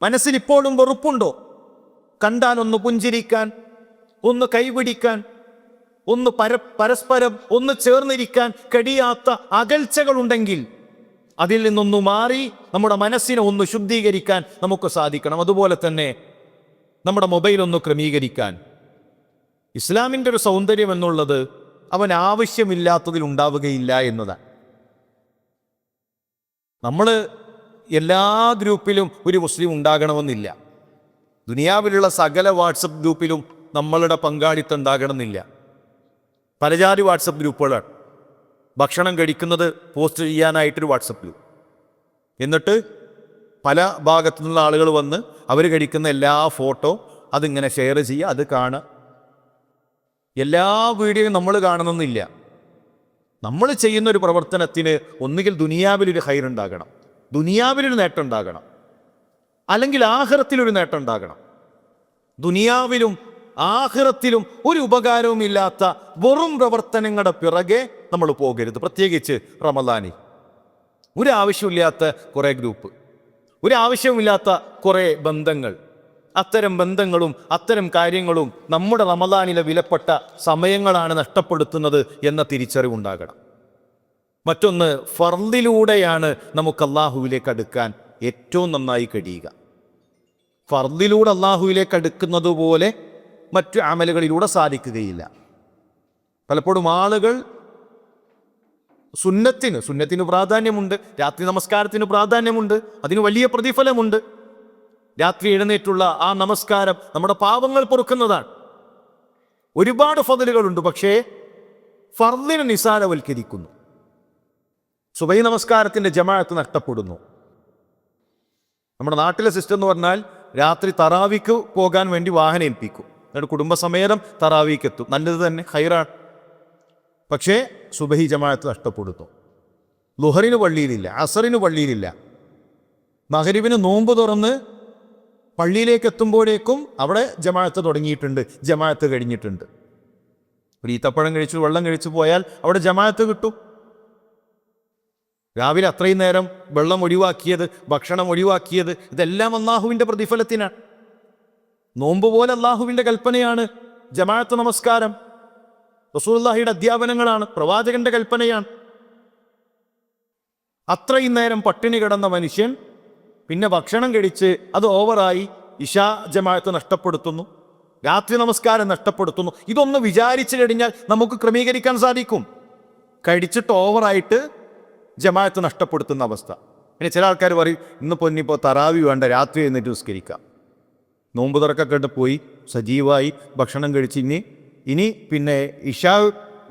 മനസ്സിൽ ഇപ്പോഴും വെറുപ്പുണ്ടോ? കണ്ടാൽ ഒന്ന് പുഞ്ചിരിക്കാൻ, ഒന്ന് കൈപിടിക്കാൻ, ഒന്ന് പരസ്പരം ഒന്ന് ചേർന്നിരിക്കാൻ കഴിയാത്ത അകൽച്ചകളുണ്ടെങ്കിൽ അതിൽ നിന്നൊന്നു മാറി നമ്മുടെ മനസ്സിനെ ഒന്ന് ശുദ്ധീകരിക്കാൻ നമുക്ക് സാധിക്കണം. അതുപോലെ തന്നെ നമ്മുടെ മൊബൈൽ ഒന്ന് ക്രമീകരിക്കാൻ. ഇസ്ലാമിൻ്റെ ഒരു സൗന്ദര്യം എന്നുള്ളത് അവൻ ആവശ്യമില്ലാത്തതിൽ ഉണ്ടാവുകയില്ല എന്നതാണ്. നമ്മൾ എല്ലാ ഗ്രൂപ്പിലും ഒരു മുസ്ലിം ഉണ്ടാകണമെന്നില്ല. ദുനിയാവിലുള്ള സകല വാട്സപ്പ് ഗ്രൂപ്പിലും നമ്മളുടെ പങ്കാളിത്തം ഉണ്ടാകണമെന്നില്ല. പലജാതി വാട്സപ്പ് ഗ്രൂപ്പുകളാണ്. ഭക്ഷണം കഴിക്കുന്നത് പോസ്റ്റ് ചെയ്യാനായിട്ടൊരു വാട്സപ്പ് ഗ്രൂപ്പ്, എന്നിട്ട് പല ഭാഗത്തു നിന്നുള്ള ആളുകൾ വന്ന് അവർ കഴിക്കുന്ന എല്ലാ ഫോട്ടോ അതിങ്ങനെ ഷെയർ ചെയ്യുക, അത് കാണുക. എല്ലാ വീഡിയോയും നമ്മൾ കാണണമെന്നില്ല. നമ്മൾ ചെയ്യുന്ന ഒരു പ്രവർത്തനത്തിന് ഒന്നുകിൽ ദുനിയാവിലൊരു ഹൈറുണ്ടാകണം, ദുനിയാവിലൊരു നേട്ടം ഉണ്ടാകണം, അല്ലെങ്കിൽ ആഖിറത്തിലൊരു നേട്ടം ഉണ്ടാകണം. ദുനിയാവിലും ആഖിറത്തിലും ഒരു ഉപകാരവും ഇല്ലാത്ത വെറും പ്രവർത്തനങ്ങളുടെ പിറകെ നമ്മൾ പോകരുത്. പ്രത്യേകിച്ച് റമദാനിൽ ഒരു ആവശ്യമില്ലാത്ത കുറേ ഗ്രൂപ്പ്, ഒരു ആവശ്യമില്ലാത്ത കുറേ ബന്ധങ്ങൾ, അത്തരം ബന്ധങ്ങളും അത്തരം കാര്യങ്ങളും നമ്മുടെ റമദാനിലെ വിലപ്പെട്ട സമയങ്ങളാണ് നഷ്ടപ്പെടുത്തുന്നത് എന്ന തിരിച്ചറിവുണ്ടാകണം. മറ്റൊന്ന്, ഫർദിലൂടെയാണ് നമുക്ക് അള്ളാഹുവിലേക്ക് അടുക്കാൻ ഏറ്റവും നന്നായി കഴിയുക. ഫർദിലൂടെ അള്ളാഹുവിലേക്ക് അടുക്കുന്നത് പോലെ മറ്റു അമലുകളിലൂടെ സാധിക്കുകയില്ല. പലപ്പോഴും ആളുകൾ സുന്നത്തിന് പ്രാധാന്യമുണ്ട്, രാത്രി നമസ്കാരത്തിന് പ്രാധാന്യമുണ്ട്, അതിന് വലിയ പ്രതിഫലമുണ്ട്. രാത്രി എഴുന്നേറ്റുള്ള ആ നമസ്കാരം നമ്മുടെ പാപങ്ങൾ പൊറുക്കുന്നതാണ്. ഒരുപാട് ഫضലുകളുണ്ട്. പക്ഷേ ഫർദിനെ നിസാരവൽക്കരിക്കുന്നു. സുബഹി നമസ്കാരത്തിന്റെ ജമാഅത്ത് നഷ്ടപ്പെടുന്നു. നമ്മുടെ നാട്ടിലെ സിസ്റ്റം എന്ന് പറഞ്ഞാൽ രാത്രി തറാവിക്ക് പോകാൻ വേണ്ടി വാഹനം ഏൽപ്പിക്കും, എന്നിട്ട് കുടുംബസമേതം തറാവിക്ക് എത്തും. നല്ലത് തന്നെ, ഹൈറാണ്. പക്ഷേ സുബഹി ജമാഅത്ത് നഷ്ടപ്പെടുന്നു. ളുഹറിന് പള്ളിയിലില്ല, അസറിന് പള്ളിയിലില്ല. മഗ്‌രിബിന് നോമ്പ് തുറന്ന് പള്ളിയിലേക്ക് എത്തുമ്പോഴേക്കും അവിടെ ജമാഅത്ത് തുടങ്ങിയിട്ടുണ്ട്, ജമാഅത്ത് കഴിഞ്ഞിട്ടുണ്ട്. ഒരു ഈത്തപ്പഴം കഴിച്ചു വെള്ളം കഴിച്ചു പോയാൽ അവിടെ ജമാഅത്ത് കിട്ടും. രാവിലെ അത്രയും നേരം വെള്ളം ഒഴിവാക്കിയത്, ഭക്ഷണം ഒഴിവാക്കിയത്, ഇതെല്ലാം അല്ലാഹുവിൻ്റെ പ്രതിഫലത്തിനാണ്. നോമ്പ് പോലെ അല്ലാഹുവിൻ്റെ കൽപ്പനയാണ് ജമാഅത്ത് നമസ്കാരം. റസൂലുള്ളാഹിയുടെ അധ്യാപനങ്ങളാണ്, പ്രവാചകന്റെ കൽപ്പനയാണ്. അത്രയും നേരം പട്ടിണി കിടന്ന മനുഷ്യൻ പിന്നെ ഭക്ഷണം കഴിച്ച് അത് ഓവറായി ഇശാ ജമാഅത്ത് നഷ്ടപ്പെടുത്തുന്നു, രാത്രി നമസ്കാരം നഷ്ടപ്പെടുത്തുന്നു. ഇതൊന്ന് വിചാരിച്ചു കഴിഞ്ഞാൽ നമുക്ക് ക്രമീകരിക്കാൻ സാധിക്കും. കഴിച്ചിട്ട് ഓവറായിട്ട് ജമാഅത്ത് നഷ്ടപ്പെടുത്തുന്ന അവസ്ഥ. പിന്നെ ചില ആൾക്കാർ പറയും, ഇന്നിപ്പോൾ തറാവി വേണ്ട, രാത്രി എന്നിട്ട് നിസ്കരിക്കാം. നോമ്പ് തുറക്കൊക്കെ പോയി സജീവായി ഭക്ഷണം കഴിച്ച് ഇനി പിന്നെ ഇശാ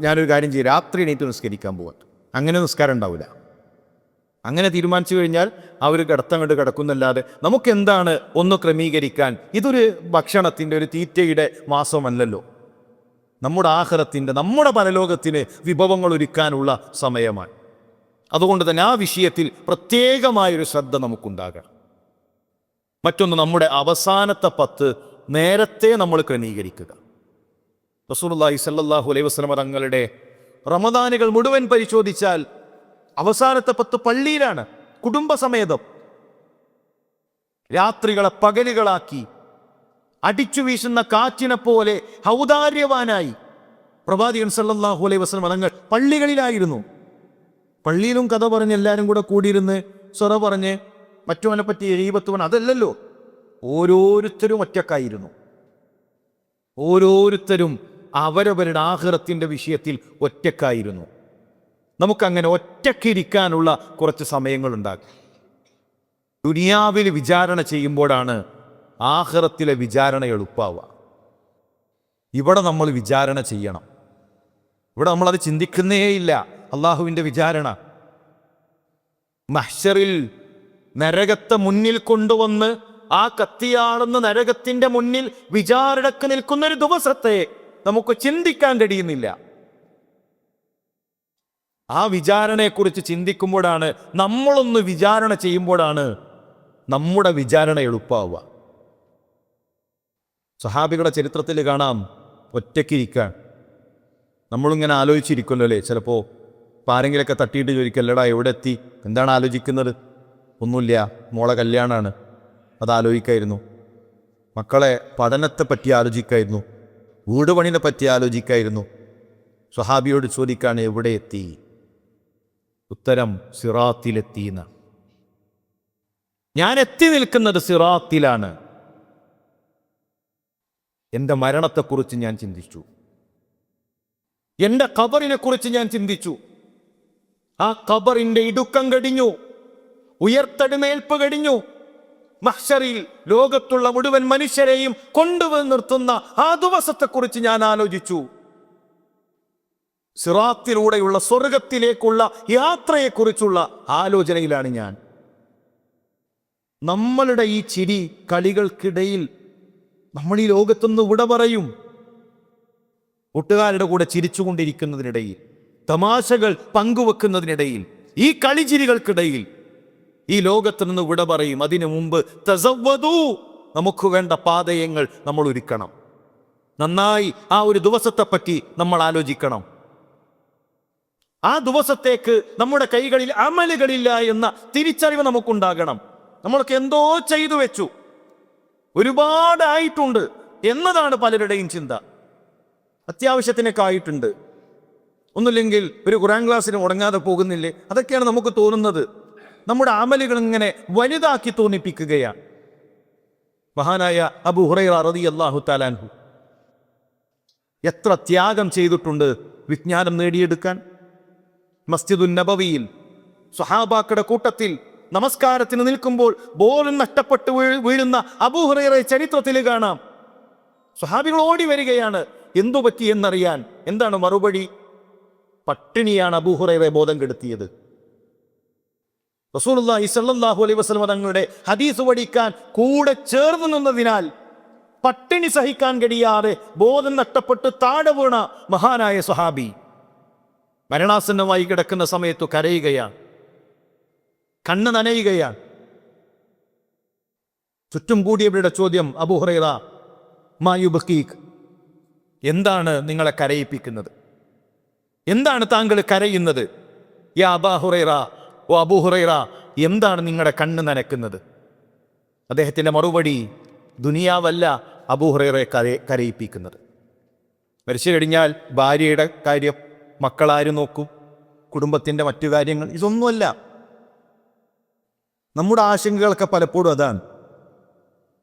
ഞാനൊരു കാര്യം ചെയ്യും, രാത്രി എണീറ്റ് നിസ്കരിക്കാൻ പോകാം. അങ്ങനെ നിസ്കാരം ഉണ്ടാവില്ല. അങ്ങനെ തീരുമാനിച്ചു കഴിഞ്ഞാൽ അവർ കിടത്തങ്ങോട്ട് കിടക്കുന്നല്ലാതെ നമുക്കെന്താണ് ഒന്ന് ക്രമീകരിക്കാൻ? ഇതൊരു ഭക്ഷണത്തിൻ്റെ, ഒരു തീറ്റയുടെ മാസമല്ലല്ലോ. നമ്മുടെ ആഖിറത്തിൻ്റെ, നമ്മുടെ പരലോകത്തിന് വിഭവങ്ങൾ ഒരുക്കാനുള്ള സമയമാണ്. അതുകൊണ്ട് തന്നെ ആ വിഷയത്തിൽ പ്രത്യേകമായൊരു ശ്രദ്ധ നമുക്കുണ്ടാകണം. മറ്റൊന്ന്, നമ്മുടെ അവസാനത്തെ 10 നേരത്തെ നമ്മൾ ക്രമീകരിക്കുക. റസൂലുള്ളാഹി സ്വല്ലല്ലാഹു അലൈഹി വസല്ലം തങ്ങളുടെ റമദാനുകൾ മുഴുവൻ പരിശോധിച്ചാൽ അവസാനത്തെ 10 പള്ളിയിലാണ്, കുടുംബസമേതം. രാത്രികളെ പകലുകളാക്കി അടിച്ചു വീശുന്ന കാറ്റിനെ പോലെ ഔദാര്യവാനായി പ്രവാചകൻ സല്ലല്ലാഹു അലൈഹി വസല്ലം തങ്ങൾ പള്ളികളിലായിരുന്നു. പള്ളിയിലും കഥ പറഞ്ഞ് എല്ലാവരും കൂടെ കൂടിയിരുന്ന് സൊറ പറഞ്ഞ് മറ്റുവനെ പറ്റി എഴുപത്തുവൻ, അതല്ലല്ലോ. ഓരോരുത്തരും ഒറ്റക്കായിരുന്നു. ഓരോരുത്തരും അവരവരുടെ ആഖിറത്തിന്റെ വിഷയത്തിൽ ഒറ്റക്കായിരുന്നു. നമുക്കങ്ങനെ ഒറ്റക്കിരിക്കാനുള്ള കുറച്ച് സമയങ്ങളുണ്ടാകും. ദുനിയാവിൽ വിചാരണ ചെയ്യുമ്പോഴാണ് ആഖിറത്തിലെ വിചാരണ എളുപ്പമാവുക. ഇവിടെ നമ്മൾ വിചാരണ ചെയ്യണം. ഇവിടെ നമ്മളത് ചിന്തിക്കുന്നേയില്ല. അള്ളാഹുവിൻ്റെ വിചാരണ മഹ്ശറിൽ നരകത്തെ മുന്നിൽ കൊണ്ടുവന്ന് ആ കത്തിയാളുന്ന നരകത്തിന്റെ മുന്നിൽ വിചാരണക്ക് നിൽക്കുന്നൊരു ദിവസത്തെ നമുക്ക് ചിന്തിക്കാൻ കഴിയുന്നില്ല. ആ വിചാരണയെക്കുറിച്ച് ചിന്തിക്കുമ്പോഴാണ്, നമ്മളൊന്ന് വിചാരണ ചെയ്യുമ്പോഴാണ് നമ്മുടെ വിചാരണ എളുപ്പമാവുക. സഹാബികളുടെ ചരിത്രത്തിൽ കാണാം, ഒറ്റയ്ക്കിരിക്കാൻ നമ്മളിങ്ങനെ ആലോചിച്ചിരിക്കുമല്ലോ അല്ലേ. ചിലപ്പോൾ ആരെങ്കിലൊക്കെ തട്ടിയിട്ട് ചോദിക്കല്ലടാ എവിടെ എത്തി, എന്താണ് ആലോചിക്കുന്നത്? ഒന്നുമില്ല, മോളെ കല്യാണമാണ്, അത് ആലോചിക്കായിരുന്നു. മക്കളെ പഠനത്തെ പറ്റി ആലോചിക്കായിരുന്നു, വീട് പണിനെ പറ്റി ആലോചിക്കായിരുന്നു. സ്വഹാബിയോട് ചോദിക്കാണ്, എവിടെ എത്തി? ഉത്തരം, സിറാത്തിലെത്തിയെന്ന്. ഞാൻ എത്തി നിൽക്കുന്നത് സിറാത്തിലാണ്. എൻ്റെ മരണത്തെക്കുറിച്ച് ഞാൻ ചിന്തിച്ചു, എൻ്റെ ഖബറിനെ കുറിച്ച് ഞാൻ ചിന്തിച്ചു. ആ ഖബറിന്റെ ഇടുക്കം കഴിഞ്ഞു, ഉയർത്തെഴുന്നേൽപ്പ് കഴിഞ്ഞു. മഹ്ശറിൽ ലോകത്തുള്ള മുഴുവൻ മനുഷ്യരെയും കൊണ്ടുവന്ന് നിർത്തുന്ന ആ ദിവസത്തെക്കുറിച്ച് ഞാൻ ആലോചിച്ചു. സിറാത്തിലൂടെയുള്ള സ്വർഗത്തിലേക്കുള്ള യാത്രയെക്കുറിച്ചുള്ള ആലോചനയിലാണ് ഞാൻ. നമ്മളുടെ ഈ ചിരി കളികൾക്കിടയിൽ നമ്മൾ ഈ ലോകത്തുനിന്ന് വിട പറയും. കൂട്ടുകാരുടെ കൂടെ ചിരിച്ചുകൊണ്ടിരിക്കുന്നതിനിടയിൽ, തമാശകൾ പങ്കുവെക്കുന്നതിനിടയിൽ, ഈ കളിചിരികൾക്കിടയിൽ ഈ ലോകത്ത് നിന്ന് വിട പറയും. അതിനു മുമ്പ് തസവ്വദൂ, നമുക്ക് വേണ്ട പാതയങ്ങൾ നമ്മൾ ഒരുക്കണം. നന്നായി ആ ഒരു ദിവസത്തെപ്പറ്റി നമ്മൾ ആലോചിക്കണം. ആ ദിവസത്തേക്ക് നമ്മുടെ കൈകളിൽ അമലുകളില്ല എന്ന തിരിച്ചറിവ് നമുക്കുണ്ടാകണം. നമ്മളൊക്കെ എന്തോ ചെയ്തു വെച്ചു, ഒരുപാടായിട്ടുണ്ട് എന്നതാണ് പലരുടെയും ചിന്ത. അത്യാവശ്യത്തിനൊക്കെ ആയിട്ടുണ്ട്, ഒന്നുമില്ലെങ്കിൽ ഒരു ഖുർആൻ ക്ലാസ്സിന് മുടങ്ങാതെ പോകുന്നില്ലേ, അതൊക്കെയാണ് നമുക്ക് തോന്നുന്നത്. നമ്മുടെ അമലുകൾ ഇങ്ങനെ വലുതാക്കി തോന്നിപ്പിക്കുകയാണ്. മഹാനായ അബൂ ഹുറൈറ റളിയല്ലാഹു തആല അൻഹു എത്ര ത്യാഗം ചെയ്തിട്ടുണ്ട് വിജ്ഞാനം നേടിയെടുക്കാൻ. മസ്ജിദുൻ നബവിയിൽ സ്വഹാബാക്കളുടെ കൂട്ടത്തിൽ നമസ്കാരത്തിന് നിൽക്കുമ്പോൾ ബോധം നഷ്ടപ്പെട്ട് വീഴുന്ന അബൂ ഹുറൈറയെ ചരിത്രത്തിൽ കാണാം. സ്വഹാബികൾ ഓടി വരികയാണ് എന്തു പറ്റി എന്നറിയാൻ. എന്താണ് മറുപടി? പട്ടിണിയാണ് അബൂ ഹുറൈറയെ ബോധം കെടുത്തിയത്. റസൂലുള്ളാഹി സ്വല്ലല്ലാഹു അലൈഹി വസല്ലം തങ്ങളുടെ ഹദീസ് പഠിക്കാൻ കൂടെ ചേർന്ന് നിന്നതിനാൽ പട്ടിണി സഹിക്കാൻ കഴിയാതെ ബോധം നഷ്ടപ്പെട്ട് താഴെ വീണ മഹാനായ സ്വഹാബി മരണാസന്നമായി കിടക്കുന്ന സമയത്ത് കരയുകയാണ്, കണ്ണ് നനയുകയാണ്. ചുറ്റും കൂടിയവരുടെ ചോദ്യം, അബൂ ഹുറൈറ മാ യുബ്കീക്, എന്താണ് നിങ്ങളെ കരയിപ്പിക്കുന്നത്? എന്താണ് താങ്കൾ കരയുന്നത്? യാ അബൂ ഹുറൈറ, ഓ അബൂ ഹുറൈറ, എന്താണ് നിങ്ങളുടെ കണ്ണ് നനക്കുന്നത്? അദ്ദേഹത്തിൻ്റെ മറുപടി, ദുനിയാവല്ല അബൂ ഹുറൈറയെ കരയിപ്പിക്കുന്നത്. മരിച്ചു കഴിഞ്ഞാൽ ഭാര്യയുടെ കാര്യം, മക്കളാരും നോക്കും, കുടുംബത്തിൻ്റെ മറ്റു കാര്യങ്ങൾ, ഇതൊന്നുമല്ല. നമ്മുടെ ആശങ്കകളൊക്കെ പലപ്പോഴും അതാണ്.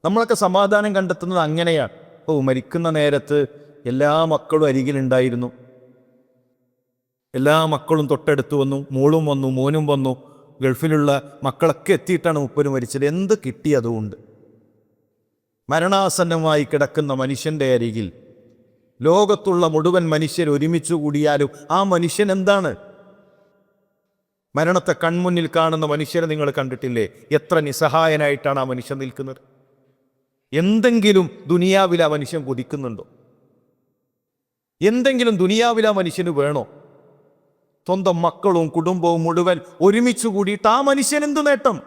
നമ്മളൊക്കെ സമാധാനം കണ്ടെത്തുന്നത് അങ്ങനെയാണ്. ഓ, മരിക്കുന്ന നേരത്ത് എല്ലാ മക്കളും അരികിലുണ്ടായിരുന്നു, എല്ലാ മക്കളും തൊട്ടടുത്ത് വന്നു, മോളും വന്നു, മോനും വന്നു, ഗൾഫിലുള്ള മക്കളൊക്കെ എത്തിയിട്ടാണ് മുപ്പരും മരിച്ചത്. എന്ത് കിട്ടി അതുകൊണ്ട്? മരണാസന്നമായി കിടക്കുന്ന മനുഷ്യൻ്റെ അരികിൽ ലോകത്തുള്ള മുഴുവൻ മനുഷ്യർ ഒരുമിച്ച് കൂടിയാലും ആ മനുഷ്യൻ എന്താണ്? മരണത്തെ കൺമുന്നിൽ കാണുന്ന മനുഷ്യരെ നിങ്ങൾ കണ്ടിട്ടില്ലേ? എത്ര നിസ്സഹായനായിട്ടാണ് ആ മനുഷ്യൻ നിൽക്കുന്നത്. എന്തെങ്കിലും ദുനിയാവിൽ ആ മനുഷ്യൻ കൊതിക്കുന്നുണ്ടോ? എന്തെങ്കിലും ദുനിയാവിൽ ആ മനുഷ്യന് വേണോ? സ്വന്തം മക്കളും കുടുംബവും മുഴുവൻ ഒരുമിച്ച് കൂടിയിട്ട് ആ മനുഷ്യൻ എന്ത് നേട്ടം?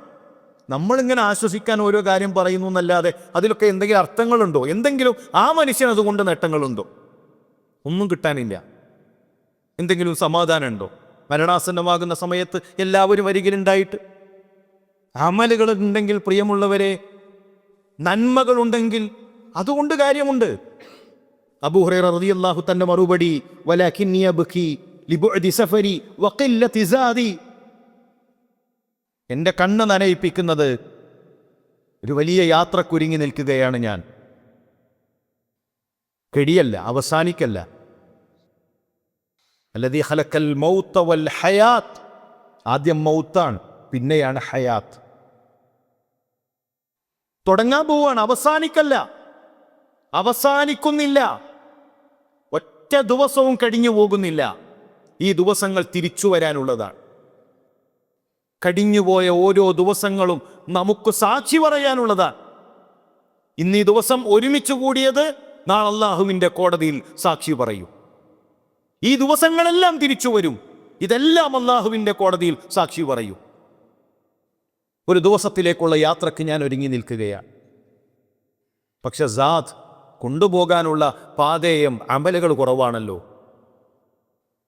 നമ്മളിങ്ങനെ ആശ്വസിക്കാൻ ഓരോ കാര്യം പറയുന്നു എന്നല്ലാതെ അതിലൊക്കെ എന്തെങ്കിലും അർത്ഥങ്ങളുണ്ടോ? എന്തെങ്കിലും ആ മനുഷ്യൻ അതുകൊണ്ട് നേട്ടങ്ങളുണ്ടോ? ഒന്നും കിട്ടാനില്ല. എന്തെങ്കിലും സമാധാനം ഉണ്ടോ? മരണാസന്നമാകുന്ന സമയത്ത് എല്ലാവരും അരികിലുണ്ടായിട്ട്. അമലുകൾ ഉണ്ടെങ്കിൽ, പ്രിയമുള്ളവരെ, നന്മകളുണ്ടെങ്കിൽ അതുകൊണ്ട് കാര്യമുണ്ട്. അബൂ ഹുറൈറ റളിയല്ലാഹു തന്റെ മറുപടി, വലകിന്നി അബ്കി ലിബുഅദി സഫരി വഖില്ലതി സാദി, എൻ്റെ കണ്ണ് നനയിപ്പിക്കുന്നത് ഒരു വലിയ യാത്രക്കുരുങ്ങി നിൽക്കുകയാണ് ഞാൻ. കെടിയല്ല, അവസാനിക്കല്ല. അല്ലദീ ഖലഖൽ മൗത വൽ ഹയാത്ത്, ആദ്യം മൗത്താണ്, പിന്നെയാണ് ഹയാത്ത്. തുടങ്ങാൻ പോവാണ്, അവസാനിക്കല്ല, അവസാനിക്കുന്നില്ല. ഒറ്റ ദിവസവും കഴിഞ്ഞു പോകുന്നില്ല. ഈ ദിവസങ്ങൾ തിരിച്ചു വരാനുള്ളതാണ്. കഴിഞ്ഞുപോയ ഓരോ ദിവസങ്ങളും നമുക്ക് സാക്ഷി പറയാനുള്ളതാണ്. ഇന്ന് ഈ ദിവസം ഒരുമിച്ച് കൂടിയത് നാളെ അല്ലാഹുവിൻ്റെ കോടതിയിൽ സാക്ഷി പറയും. ഈ ദിവസങ്ങളെല്ലാം തിരിച്ചു വരും. ഇതെല്ലാം അല്ലാഹുവിൻ്റെ കോടതിയിൽ സാക്ഷി പറയും. ഒരു ദിവസത്തിലേക്കുള്ള യാത്രക്ക് ഞാൻ ഒരുങ്ങി നിൽക്കുകയാണ്. പക്ഷെ സാദ് കൊണ്ടുപോകാനുള്ള പാതേയം അമലുകൾ കുറവാണല്ലോ.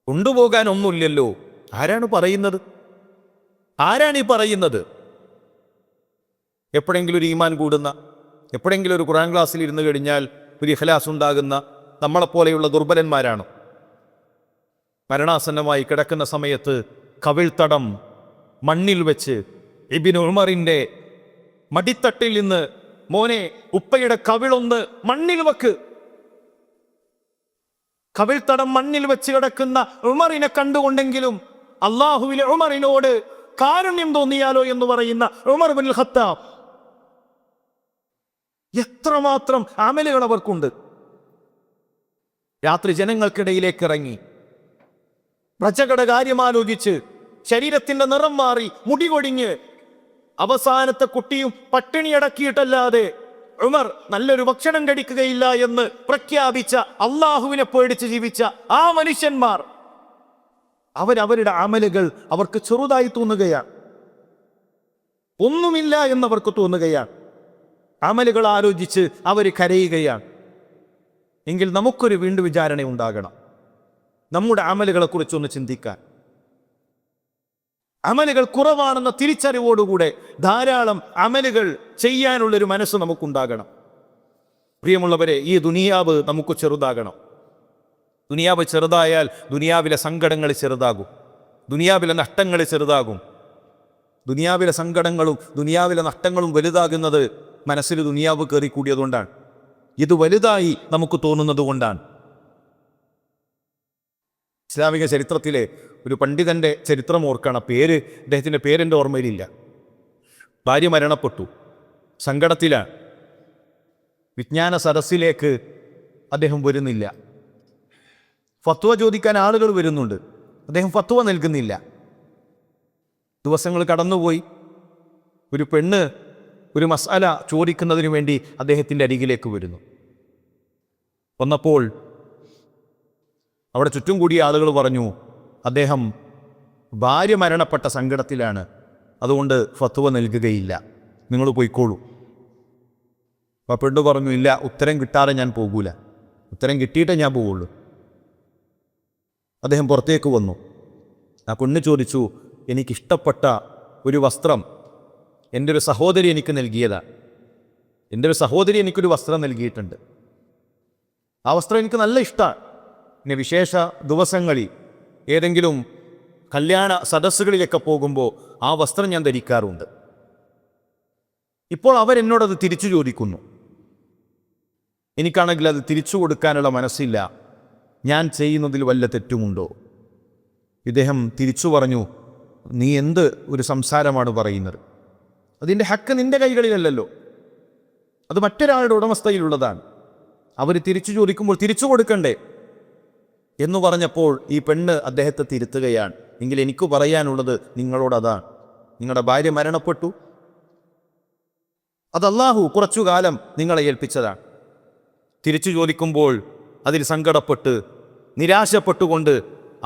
കൊണ്ടുപോകാൻ ഒന്നുമില്ലല്ലോ. ആരാണ് പറയുന്നത്? ആരാണ് ഈ പറയുന്നത്? എപ്പോഴെങ്കിലും ഒരു ഈമാൻ കൂടുന്ന, എപ്പോഴെങ്കിലും ഒരു ഖുർആൻ ക്ലാസ്സിൽ ഇരുന്ന് കഴിഞ്ഞാൽ ഒരു ഇഖ്ലാസ് ഉണ്ടാകുന്ന നമ്മളെപ്പോലെയുള്ള ദുർബലന്മാരാണ്. മരണാസന്നമായി കിടക്കുന്ന സമയത്ത് കവിൾത്തടം മണ്ണിൽ വെച്ച് ഇബ്നു ഉമറിൻ്റെ മടിത്തട്ടിൽ നിന്ന്, മോനെ ഉപ്പയുടെ കവിളൊന്ന് മണ്ണിൽ വെക്ക്. കവിൾത്തടം മണ്ണിൽ വെച്ച് കിടക്കുന്ന ഉമറിനെ കണ്ടുകൊണ്ടെങ്കിലും അള്ളാഹുവിലെ ഉമറിനോട് കാരുണ്യം തോന്നിയാലോ എന്ന് പറയുന്ന ഉമർ ഇബ്നുൽ ഖത്താബ്. എത്രമാത്രം അമലുകൾ അവർക്കുണ്ട്. രാത്രി ജനങ്ങൾക്കിടയിലേക്ക് ഇറങ്ങി പ്രജകളുടെ കാര്യം ആലോചിച്ച്, ശരീരത്തിന്റെ നിറം മാറി, മുടി കൊടിഞ്ഞ് അവസാനത്തെ കുട്ടിയും പട്ടിണി അടക്കിയിട്ടല്ലാതെ ഉമർ നല്ലൊരു ഭക്ഷണം കഴിക്കുകയില്ല എന്ന് പ്രഖ്യാപിച്ച, അള്ളാഹുവിനെ പേടിച്ച് ജീവിച്ച ആ മനുഷ്യന്മാർ, അവരവരുടെ അമലുകൾ അവർക്ക് ചെറുതായി തോന്നുകയാണ്, ഒന്നുമില്ല എന്നവർക്ക് തോന്നുകയാണ്. അമലുകൾ ആലോചിച്ച് അവർ കരയുകയാണ്. എങ്കിൽ നമുക്കൊരു വീണ്ടും വിചാരണ ഉണ്ടാകണം, നമ്മുടെ അമലുകളെ കുറിച്ചൊന്ന് ചിന്തിക്കാൻ. അമലുകൾ കുറവാണെന്ന തിരിച്ചറിവോടുകൂടെ ധാരാളം അമലുകൾ ചെയ്യാനുള്ളൊരു മനസ്സ് നമുക്കുണ്ടാകണം. പ്രിയമുള്ളവരെ, ഈ ദുനിയാവ് നമുക്ക് ചെറുതാകണം. ദുനിയാവ് ചെറുതായാൽ ദുനിയാവിലെ സങ്കടങ്ങൾ ചെറുതാകും, ദുനിയാവിലെ നഷ്ടങ്ങൾ ചെറുതാകും. ദുനിയാവിലെ സങ്കടങ്ങളും ദുനിയാവിലെ നഷ്ടങ്ങളും വലുതാകുന്നത് മനസ്സിൽ ദുനിയാവ് കയറിക്കൂടിയതുകൊണ്ടാണ്. ഇത് വലുതായി നമുക്ക് തോന്നുന്നത് കൊണ്ടാണ്. ഇസ്ലാമിക ചരിത്രത്തിലെ ഒരു പണ്ഡിതന്റെ ചരിത്രം ഓർക്കണം. അദ്ദേഹത്തിൻ്റെ പേരെൻ്റെ ഓർമ്മയിലില്ല. ഭാര്യ മരണപ്പെട്ടു, സങ്കടത്തിലാണ്. വിജ്ഞാന സദസ്സിലേക്ക് അദ്ദേഹം വരുന്നില്ല. ഫത്വ ചോദിക്കാൻ ആളുകൾ വരുന്നുണ്ട്, അദ്ദേഹം ഫത്വ നൽകുന്നില്ല. ദിവസങ്ങൾ കടന്നുപോയി. ഒരു പെണ്ണ് ഒരു മസ്അല ചോദിക്കുന്നതിന് വേണ്ടി അദ്ദേഹത്തിൻ്റെ അരികിലേക്ക് വരുന്നു. വന്നപ്പോൾ അവിടെ ചുറ്റും കൂടിയ ആളുകൾ പറഞ്ഞു, അദ്ദേഹം ഭാര്യ മരണപ്പെട്ട സങ്കടത്തിലാണ്, അതുകൊണ്ട് ഫത്വ നൽകുകയില്ല, നിങ്ങൾ പോയിക്കോളൂ. അപ്പോൾ പെണ്ണ് പറഞ്ഞു, ഇല്ല, ഉത്തരം കിട്ടാതെ ഞാൻ പോകൂല, ഉത്തരം കിട്ടിയിട്ടേ ഞാൻ പോവുള്ളൂ. അദ്ദേഹം പുറത്തേക്ക് വന്നു. ആ പെണ്ണ് ചോദിച്ചു, എനിക്കിഷ്ടപ്പെട്ട ഒരു വസ്ത്രം എൻ്റെ ഒരു സഹോദരി എനിക്ക് നൽകിയതാണ്. എൻ്റെ ഒരു സഹോദരി എനിക്കൊരു വസ്ത്രം നൽകിയിട്ടുണ്ട്. ആ വസ്ത്രം എനിക്ക് നല്ല ഇഷ്ടമാണ്. പിന്നെ വിശേഷ ദിവസങ്ങളിൽ ഏതെങ്കിലും കല്യാണ സദസ്സുകളിലൊക്കെ പോകുമ്പോൾ ആ വസ്ത്രം ഞാൻ ധരിക്കാറുണ്ട്. ഇപ്പോൾ അവരെന്നോടത് തിരിച്ചു ചോദിക്കുന്നു. എനിക്കാണെങ്കിൽ അത് തിരിച്ചു കൊടുക്കാനുള്ള മനസ്സില്ല. ഞാൻ ചെയ്യുന്നതിൽ വല്ല തെറ്റുമുണ്ടോ? ഇദ്ദേഹം തിരിച്ചു പറഞ്ഞു, നീ എന്ത് ഒരു സംസാരമാണ് പറയുന്നത്? അതിൻ്റെ ഹക്ക് നിന്റെ കൈകളിലല്ലല്ലോ, അത് മറ്റൊരാളുടെ ഉടമസ്ഥയിലുള്ളതാണ്. അവർ തിരിച്ചു ചോദിക്കുമ്പോൾ തിരിച്ചു കൊടുക്കണ്ടേ എന്ന് പറഞ്ഞപ്പോൾ ഈ പെണ്ണ് അദ്ദേഹത്തെ തിരുത്തുകയാണ്. എങ്കിൽ എനിക്ക് പറയാനുള്ളത് നിങ്ങളോട് അതാണ്. നിങ്ങളുടെ ഭാര്യ മരണപ്പെട്ടു, അത് അല്ലാഹു കുറച്ചു കാലം നിങ്ങളെ ഏൽപ്പിച്ചതാണ്. തിരിച്ചു ചോദിക്കുമ്പോൾ അതിൽ സങ്കടപ്പെട്ട് നിരാശപ്പെട്ടുകൊണ്ട്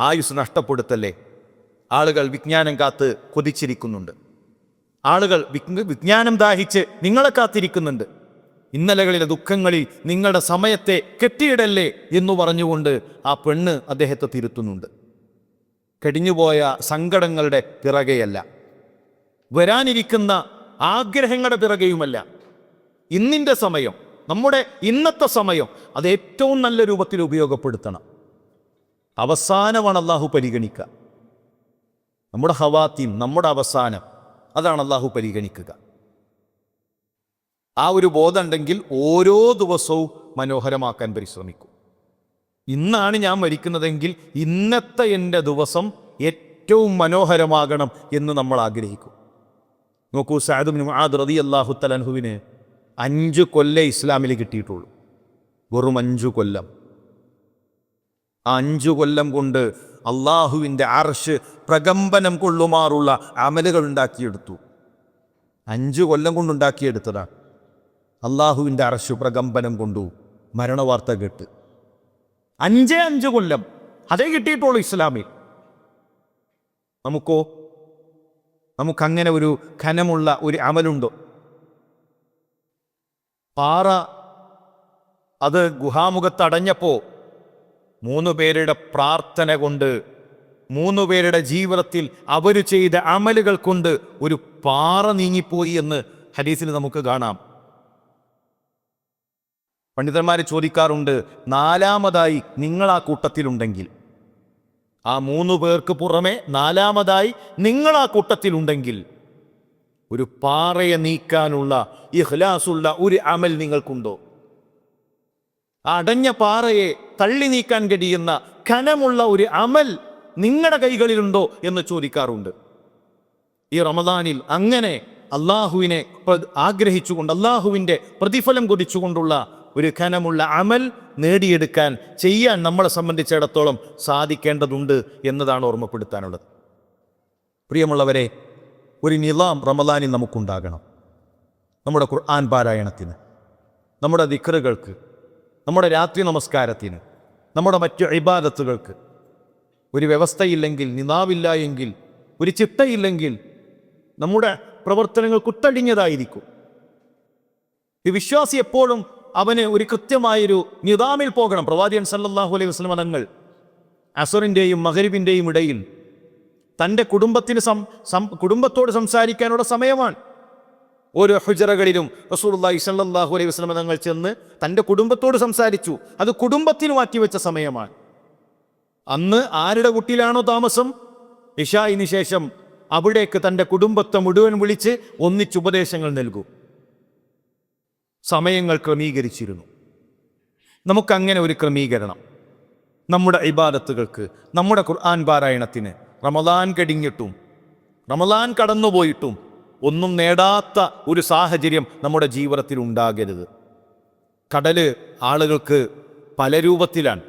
ആയുസ് നഷ്ടപ്പെടുത്തല്ലേ. ആളുകൾ വിജ്ഞാനം കാത്ത് കൊതിച്ചിരിക്കുന്നുണ്ട്, ആളുകൾ വിജ്ഞാനം ദാഹിച്ച് നിങ്ങളെ കാത്തിരിക്കുന്നുണ്ട്. ഇന്നലകളിലെ ദുഃഖങ്ങളിൽ നിങ്ങളുടെ സമയത്തെ കെട്ടിയിടല്ലേ എന്ന് പറഞ്ഞുകൊണ്ട് ആ പെണ്ണ് അദ്ദേഹത്തെ തിരുത്തുന്നുണ്ട്. കഴിഞ്ഞുപോയ സങ്കടങ്ങളുടെ പിറകെയല്ല, വരാനിരിക്കുന്ന ആഗ്രഹങ്ങളുടെ പിറകെയുമല്ല. ഇന്നിൻ്റെ സമയം, നമ്മുടെ ഇന്നത്തെ സമയം, അത് ഏറ്റവും നല്ല രൂപത്തിൽ ഉപയോഗപ്പെടുത്തണം. അവസാനമാണ് അള്ളാഹു പരിഗണിക്കുക. നമ്മുടെ ഹവാത്തീം, നമ്മുടെ അവസാനം, അതാണ് അള്ളാഹു പരിഗണിക്കുക. ആ ഒരു ബോധമുണ്ടെങ്കിൽ ഓരോ ദിവസവും മനോഹരമാക്കാൻ പരിശ്രമിക്കും. ഇന്നാണ് ഞാൻ മരിക്കുന്നതെങ്കിൽ ഇന്നത്തെ എൻ്റെ ദിവസം ഏറ്റവും മനോഹരമാകണം എന്ന് നമ്മൾ ആഗ്രഹിക്കും. നോക്കൂ, സഅദ് ഇബ്നു മുആദ് റളിയല്ലാഹു തആല അൻഹുവിന് 5 കൊല്ലം ഇസ്ലാമിൽ കിട്ടിയിട്ടുള്ളൂ, വെറും 5 കൊല്ലം. ആ 5 കൊല്ലം കൊണ്ട് അള്ളാഹുവിൻ്റെ അർശ് പ്രകമ്പനം കൊള്ളുമാറുള്ള അമലുകൾ ഉണ്ടാക്കിയെടുത്തു. 5 കൊല്ലം കൊണ്ടുണ്ടാക്കിയെടുത്തതാണ്. അള്ളാഹുവിൻ്റെ അർശ് പ്രകമ്പനം കൊണ്ടു. മരണവാർത്ത കേട്ട് 5 കൊല്ലം അതേ കിട്ടിയിട്ടുള്ളൂ ഇസ്ലാമിൽ. നമുക്കോ? നമുക്കങ്ങനെ ഒരു ഘനമുള്ള ഒരു അമലുണ്ടോ? പാറ അത് ഗുഹാമുഖത്തടഞ്ഞപ്പോൾ 3 പേരുടെ പ്രാർത്ഥന കൊണ്ട്, 3 പേരുടെ ജീവിതത്തിൽ അവർ ചെയ്ത അമലുകൾ കൊണ്ട് ഒരു പാറ നീങ്ങിപ്പോയി എന്ന് ഹദീസിൽ നമുക്ക് കാണാം. പണ്ഡിതന്മാർ ചോദിക്കാറുണ്ട്, 4ാമതായി നിങ്ങൾ ആ കൂട്ടത്തിലുണ്ടെങ്കിൽ, ആ 3 പേർക്ക് പുറമെ 4ാമതായി നിങ്ങൾ ആ കൂട്ടത്തിലുണ്ടെങ്കിൽ, ഒരു പാറയെ നീക്കാനുള്ള ഇഖ്ലാസുള്ള ഒരു അമൽ നിങ്ങൾക്കുണ്ടോ? ആ അടഞ്ഞ പാറയെ തള്ളി നീക്കാൻ കഴിയുന്ന ഘനമുള്ള ഒരു അമൽ നിങ്ങളുടെ കൈകളിലുണ്ടോ എന്ന് ചോദിക്കാറുണ്ട്. ഈ റമദാനിൽ അങ്ങനെ അള്ളാഹുവിനെ ആഗ്രഹിച്ചുകൊണ്ട്, അള്ളാഹുവിൻ്റെ പ്രതിഫലം കൊതിച്ചുകൊണ്ടുള്ള ഒരു ഘനമുള്ള അമൽ നേടിയെടുക്കാൻ, ചെയ്യാൻ നമ്മളെ സംബന്ധിച്ചിടത്തോളം സാധിക്കേണ്ടതുണ്ട് എന്നതാണ് ഓർമ്മപ്പെടുത്താനുള്ളത്. പ്രിയമുള്ളവരെ, ഒരു നിളാം റമദാനിൽ നമുക്കുണ്ടാകണം. നമ്മുടെ ഖുർആൻ പാരായണത്തിന്, നമ്മുടെ ദിക്റുകൾക്ക്, നമ്മുടെ രാത്രി നമസ്കാരത്തിന്, നമ്മുടെ മറ്റു ഇബാദത്തുകൾക്ക് ഒരു വ്യവസ്ഥയില്ലെങ്കിൽ, നിളാവില്ല എങ്കിൽ, ഒരു ചിട്ടയില്ലെങ്കിൽ നമ്മുടെ പ്രവർത്തനങ്ങൾ കുത്തടിഞ്ഞതായിരിക്കും. ഈ വിശ്വാസി എപ്പോഴും അവന് ഒരു കൃത്യമായൊരു നിദാമിൽ പോകണം. പ്രവാചകൻ സല്ലല്ലാഹു അലൈഹി വസല്ലം തങ്ങൾ അസറിൻ്റെയും മഗ്രിബിൻ്റെയും ഇടയിൽ തൻ്റെ കുടുംബത്തോട് സംസാരിക്കാനുള്ള സമയമാണ്. ഓരോ ഹുജറകളിലും റസൂലുള്ളാഹി സ്വല്ലല്ലാഹു അലൈഹി വസല്ലം തങ്ങൾ ചെന്ന് തൻ്റെ കുടുംബത്തോട് സംസാരിച്ചു. അത് കുടുംബത്തിന് മാറ്റിവെച്ച സമയമാണ്. അന്ന് ആരുടെ വീട്ടിലാണോ താമസം, ഇശാഇന് ശേഷം അവിടേക്ക് തൻ്റെ കുടുംബത്തെ മുഴുവൻ വിളിച്ച് ഒന്നിച്ച് ഉപദേശങ്ങൾ നൽകൂ. സമയങ്ങൾ ക്രമീകരിച്ചിരുന്നു. നമുക്കങ്ങനെ ഒരു ക്രമീകരണം നമ്മുടെ ഇബാദത്തുകൾക്ക്, നമ്മുടെ ഖുർആൻ പാരായണത്തിന് റമദാൻ കഴിഞ്ഞിട്ടും റമദാൻ കടന്നുപോയിട്ടും ഒന്നും നേടാത്ത ഒരു സാഹചര്യം നമ്മുടെ ജീവിതത്തിൽ ഉണ്ടാകരുത്. കടല് ആളുകൾക്ക് പല രൂപത്തിലാണ്.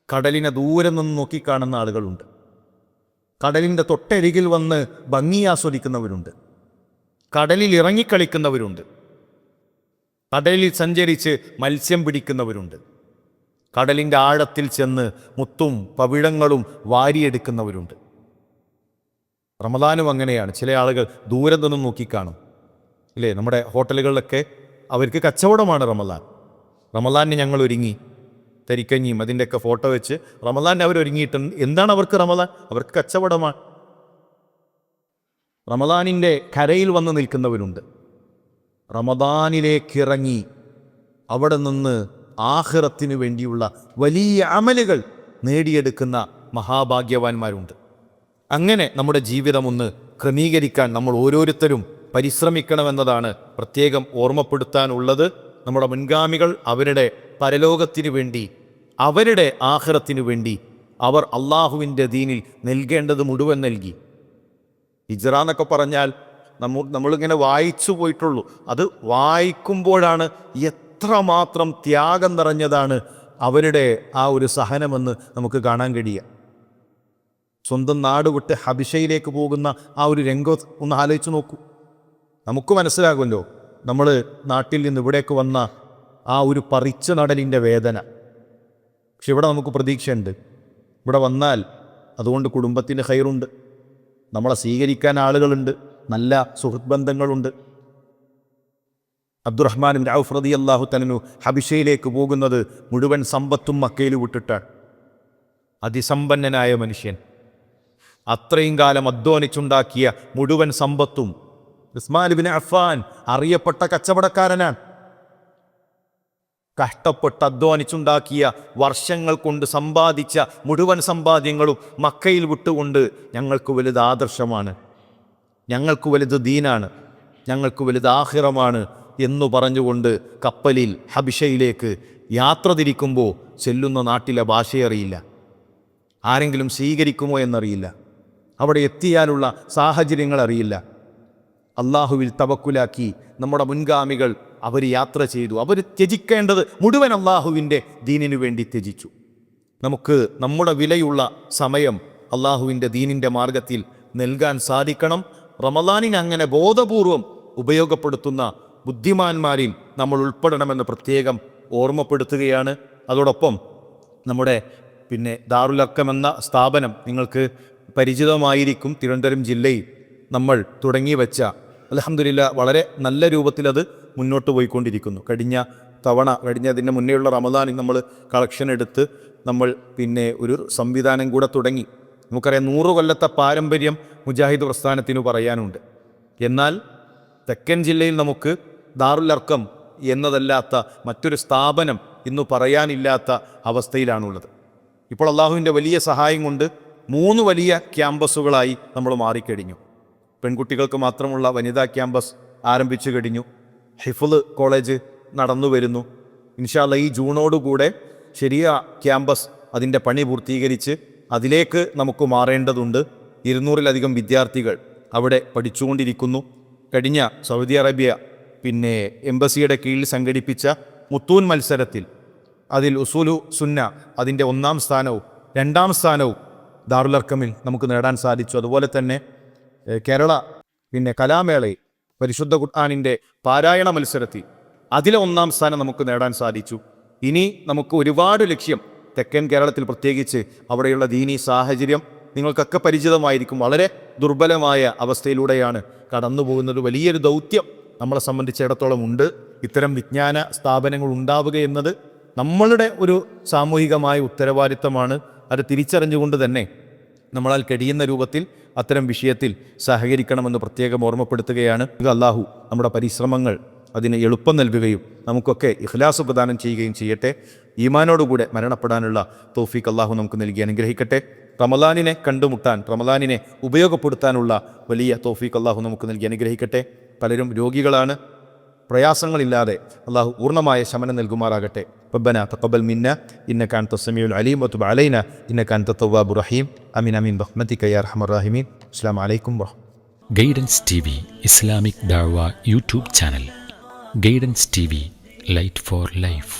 കടലിനെ ദൂരെ നിന്ന് നോക്കിക്കാണുന്ന ആളുകളുണ്ട്. കടലിൻ്റെ തൊട്ടരികിൽ വന്ന് ഭംഗി ആസ്വദിക്കുന്നവരുണ്ട്. കടലിൽ ഇറങ്ങിക്കളിക്കുന്നവരുണ്ട്. കടലിൽ സഞ്ചരിച്ച് മത്സ്യം പിടിക്കുന്നവരുണ്ട്. കടലിൻ്റെ ആഴത്തിൽ ചെന്ന് മുത്തും പവിഴങ്ങളും വാരിയെടുക്കുന്നവരുണ്ട്. റമദാനും അങ്ങനെയാണ്. ചില ആളുകൾ ദൂരെ നിന്നും നോക്കിക്കാണും, ഇല്ലേ? നമ്മുടെ ഹോട്ടലുകളിലൊക്കെ അവർക്ക് കച്ചവടമാണ് റമദാൻ. റമദാനിന് ഞങ്ങൾ ഒരുങ്ങി, തരിക്കഞ്ഞിയും അതിൻ്റെയൊക്കെ ഫോട്ടോ വെച്ച് റമദാൻ അവർ ഒരുങ്ങിയിട്ട് എന്താണ് അവർക്ക് റമദാൻ? അവർക്ക് കച്ചവടമാണ്. റമദാനിൻ്റെ കരയിൽ വന്ന് നിൽക്കുന്നവരുണ്ട്. റമദാനിലേക്കിറങ്ങി അവിടെ നിന്ന് ആഖിറത്തിന് വേണ്ടിയുള്ള വലിയ അമലുകൾ നേടിയെടുക്കുന്ന മഹാഭാഗ്യവാന്മാരുണ്ട്. അങ്ങനെ നമ്മുടെ ജീവിതം ഒന്ന് ക്രമീകരിക്കാൻ നമ്മൾ ഓരോരുത്തരും പരിശ്രമിക്കണമെന്നതാണ് പ്രത്യേകം ഓർമ്മപ്പെടുത്താനുള്ളത്. നമ്മുടെ മുൻഗാമികൾ അവരുടെ പരലോകത്തിനു വേണ്ടി, അവരുടെ ആഖിറത്തിനു വേണ്ടി അവർ അള്ളാഹുവിൻ്റെ ദീനിൽ നൽകേണ്ടത് മുഴുവൻ നൽകി. ഹിജ്റ എന്നൊക്കെ പറഞ്ഞാൽ നമ്മളിങ്ങനെ വായിച്ചു പോയിട്ടുള്ളൂ. അത് വായിക്കുമ്പോഴാണ് എത്രമാത്രം ത്യാഗം നിറഞ്ഞതാണ് അവരുടെ ആ ഒരു സഹനമെന്ന് നമുക്ക് കാണാൻ കഴിയുക. സ്വന്തം നാട് വിട്ട് ഹബിഷയിലേക്ക് പോകുന്ന ആ ഒരു രംഗം ഒന്ന് ആലോചിച്ച് നോക്കൂ. നമുക്ക് മനസ്സിലാകുമല്ലോ നമ്മൾ നാട്ടിൽ നിന്ന് ഇവിടേക്ക് വന്ന ആ ഒരു പറിച്ചു നടലിൻ്റെ വേദന. പക്ഷെ ഇവിടെ നമുക്ക് പ്രതീക്ഷയുണ്ട്. ഇവിടെ വന്നാൽ അതുകൊണ്ട് കുടുംബത്തിന് ഖൈറുണ്ട്, നമ്മളെ സ്വീകരിക്കാൻ ആളുകളുണ്ട്, നല്ല സുഹൃത്ത് ബന്ധങ്ങളുണ്ട്. അബ്ദുറഹ്മാൻ ഇബ്നു ഔഫ് റളിയല്ലാഹു തആല ഹബിഷയിലേക്ക് പോകുന്നത് മുഴുവൻ സമ്പത്തും മക്കയിൽ വിട്ടിട്ടാണ്. അതിസമ്പന്നനായ മനുഷ്യൻ, അത്രയും കാലം അധ്വാനിച്ചുണ്ടാക്കിയ മുഴുവൻ സമ്പത്തും. ഉസ്മാൻ ഇബ്നു അഫ്ഫാൻ അറിയപ്പെട്ട കച്ചവടക്കാരനാണ്. കഷ്ടപ്പെട്ട് അധ്വാനിച്ചുണ്ടാക്കിയ വർഷങ്ങൾ കൊണ്ട് സമ്പാദിച്ച മുഴുവൻ സമ്പാദ്യങ്ങളും മക്കയിൽ വിട്ടുകൊണ്ട് ഞങ്ങൾക്ക് വലുത് ആദർശമാണ്, ഞങ്ങൾക്ക് വലുത് ദീനാണ്, ഞങ്ങൾക്ക് വലുത് ആഖിറമാണ് എന്നു പറഞ്ഞുകൊണ്ട് കപ്പലിൽ ഹബിഷയിലേക്ക് യാത്ര തിരിക്കുമ്പോൾ ചെല്ലുന്ന നാട്ടിലെ ഭാഷയറിയില്ല, ആരെങ്കിലും സ്വീകരിക്കുമോ എന്നറിയില്ല, അവിടെ എത്തിയാലുള്ള സാഹചര്യങ്ങൾ അറിയില്ല. അള്ളാഹുവിൽ തവക്കുലാക്കി നമ്മുടെ മുൻഗാമികൾ അവർ യാത്ര ചെയ്തു. അവർ ത്യജിക്കേണ്ടത് മുഴുവൻ അള്ളാഹുവിൻ്റെ ദീനിനു വേണ്ടി ത്യജിച്ചു. നമുക്ക് നമ്മുടെ വിലയുള്ള സമയം അള്ളാഹുവിൻ്റെ ദീനിൻ്റെ മാർഗത്തിൽ നൽകാൻ സാധിക്കണം. റമദാനിനെ അങ്ങനെ ബോധപൂർവം ഉപയോഗപ്പെടുത്തുന്ന ബുദ്ധിമാന്മാരിൽ നമ്മൾ ഉൾപ്പെടണമെന്ന് പ്രത്യേകം ഓർമ്മപ്പെടുത്തുകയാണ്. അതോടൊപ്പം നമ്മുടെ ദാറുൽ അർക്കം എന്ന സ്ഥാപനം നിങ്ങൾക്ക് പരിചിതമായിരിക്കും. തിരുവനന്തപുരം ജില്ലയിൽ നമ്മൾ തുടങ്ങി വെച്ച, അൽഹംദുലില്ലാ വളരെ നല്ല രൂപത്തിൽ അത് മുന്നോട്ട് പോയിക്കൊണ്ടിരിക്കുന്നു. കഴിഞ്ഞതിന് മുന്നേയുള്ള റമദാനിൽ നമ്മൾ കളക്ഷൻ എടുത്ത് നമ്മൾ ഒരു സംവിധാനം കൂടെ തുടങ്ങി. നമുക്കറിയാം 100 കൊല്ലത്തെ പാരമ്പര്യം മുജാഹിദ് പ്രസ്ഥാനത്തിനു പറയാനുണ്ട്. എന്നാൽ തെക്കൻ ജില്ലയിൽ നമുക്ക് ദാറുൽ അർക്കം എന്നതല്ലാത്ത മറ്റൊരു സ്ഥാപനം ഇന്ന് പറയാനില്ലാത്ത അവസ്ഥയിലാണുള്ളത്. ഇപ്പോൾ അള്ളാഹുവിൻ്റെ വലിയ സഹായം കൊണ്ട് 3 വലിയ ക്യാമ്പസുകളായി നമ്മൾ മാറിക്കഴിഞ്ഞു. പെൺകുട്ടികൾക്ക് മാത്രമുള്ള വനിതാ ക്യാമ്പസ് ആരംഭിച്ചു കഴിഞ്ഞു. ഹിഫ്ള് കോളേജ് നടന്നു വരുന്നു. ഇൻഷാ അല്ലാഹ് ഈ ജൂണോടുകൂടെ ശരിയ ക്യാമ്പസ് അതിൻ്റെ പണി പൂർത്തീകരിച്ച് അതിലേക്ക് നമുക്ക് മാറേണ്ടതുണ്ട്. 200-ലധികം വിദ്യാർത്ഥികൾ അവിടെ പഠിച്ചുകൊണ്ടിരിക്കുന്നു. കഴിഞ്ഞ സൗദി അറേബ്യ എംബസിയുടെ കീഴിൽ സംഘടിപ്പിച്ച മുത്തൂൻ മത്സരത്തിൽ അതിൽ ഉസൂലു സുന്ന അതിൻ്റെ 1ാം സ്ഥാനവും 2ാം സ്ഥാനവും ദാറുൽ അർക്കമിൽ നമുക്ക് നേടാൻ സാധിച്ചു. അതുപോലെ തന്നെ കേരള കലാമേളയിൽ പരിശുദ്ധ ഖുർആനിൻ്റെ പാരായണ മത്സരത്തിൽ അതിലെ 1-ാം സ്ഥാനം നമുക്ക് നേടാൻ സാധിച്ചു. ഇനി നമുക്ക് ഒരുപാട് ലക്ഷ്യം, തെക്കൻ കേരളത്തിൽ പ്രത്യേകിച്ച് അവിടെയുള്ള ദീനീ സാഹചര്യം നിങ്ങൾക്കൊക്കെ പരിചിതമായിരിക്കും. വളരെ ദുർബലമായ അവസ്ഥയിലൂടെയാണ് കടന്നു പോകുന്നത്. വലിയൊരു ദൗത്യം നമ്മളെ സംബന്ധിച്ചിടത്തോളം ഉണ്ട്. ഇത്തരം വിജ്ഞാന സ്ഥാപനങ്ങൾ ഉണ്ടാവുക എന്നത് നമ്മളുടെ ഒരു സാമൂഹികമായ ഉത്തരവാദിത്തമാണ്. അത് തിരിച്ചറിഞ്ഞുകൊണ്ട് തന്നെ നമ്മളാൽ കഴിയുന്ന രൂപത്തിൽ അത്തരം വിഷയത്തിൽ സഹകരിക്കണമെന്ന് പ്രത്യേകം ഓർമ്മപ്പെടുത്തുകയാണ്. അല്ലാഹു നമ്മുടെ പരിശ്രമങ്ങൾ അതിന് എളുപ്പം നൽകുകയും നമുക്കൊക്കെ ഇഖ്ലാസ് പ്രദാനം ചെയ്യുകയും ചെയ്യട്ടെ. ഈമാനോടുകൂടെ മരണപ്പെടാനുള്ള തൗഫീഖ് അല്ലാഹു നമുക്ക് നൽകി അനുഗ്രഹിക്കട്ടെ. റമളാനിനെ കണ്ടുമുട്ടാൻ, റമളാനിനെ ഉപയോഗപ്പെടുത്താനുള്ള വലിയ തൗഫീഖ് അല്ലാഹു നമുക്ക് നൽകി അനുഗ്രഹിക്കട്ടെ. പലരും രോഗികളാണ്, പ്രയാസങ്ങളില്ലാതെ അല്ലാഹു പൂർണ്ണമായ ശമനം നൽകുമാറാകട്ടെ. റബ്ബനാ തഖബ്ബൽ മിന്നാ ഇന്നക അൻത സമീഉൽ അലീം വതുബ് അലൈനാ ഇന്നക അൻത തവ്വാബുർ റഹീം. ആമീൻ ആമീൻ ബിറഹ്മതിക യാ അർഹമർ റഹീമീൻ. അസ്സലാമു അലൈക്കും വറഹ്മത്തുള്ളാഹി. ഗൈഡൻസ് TV ഇസ്ലാമിക് ദഅവ YouTube channel. Guidance TV, light for life.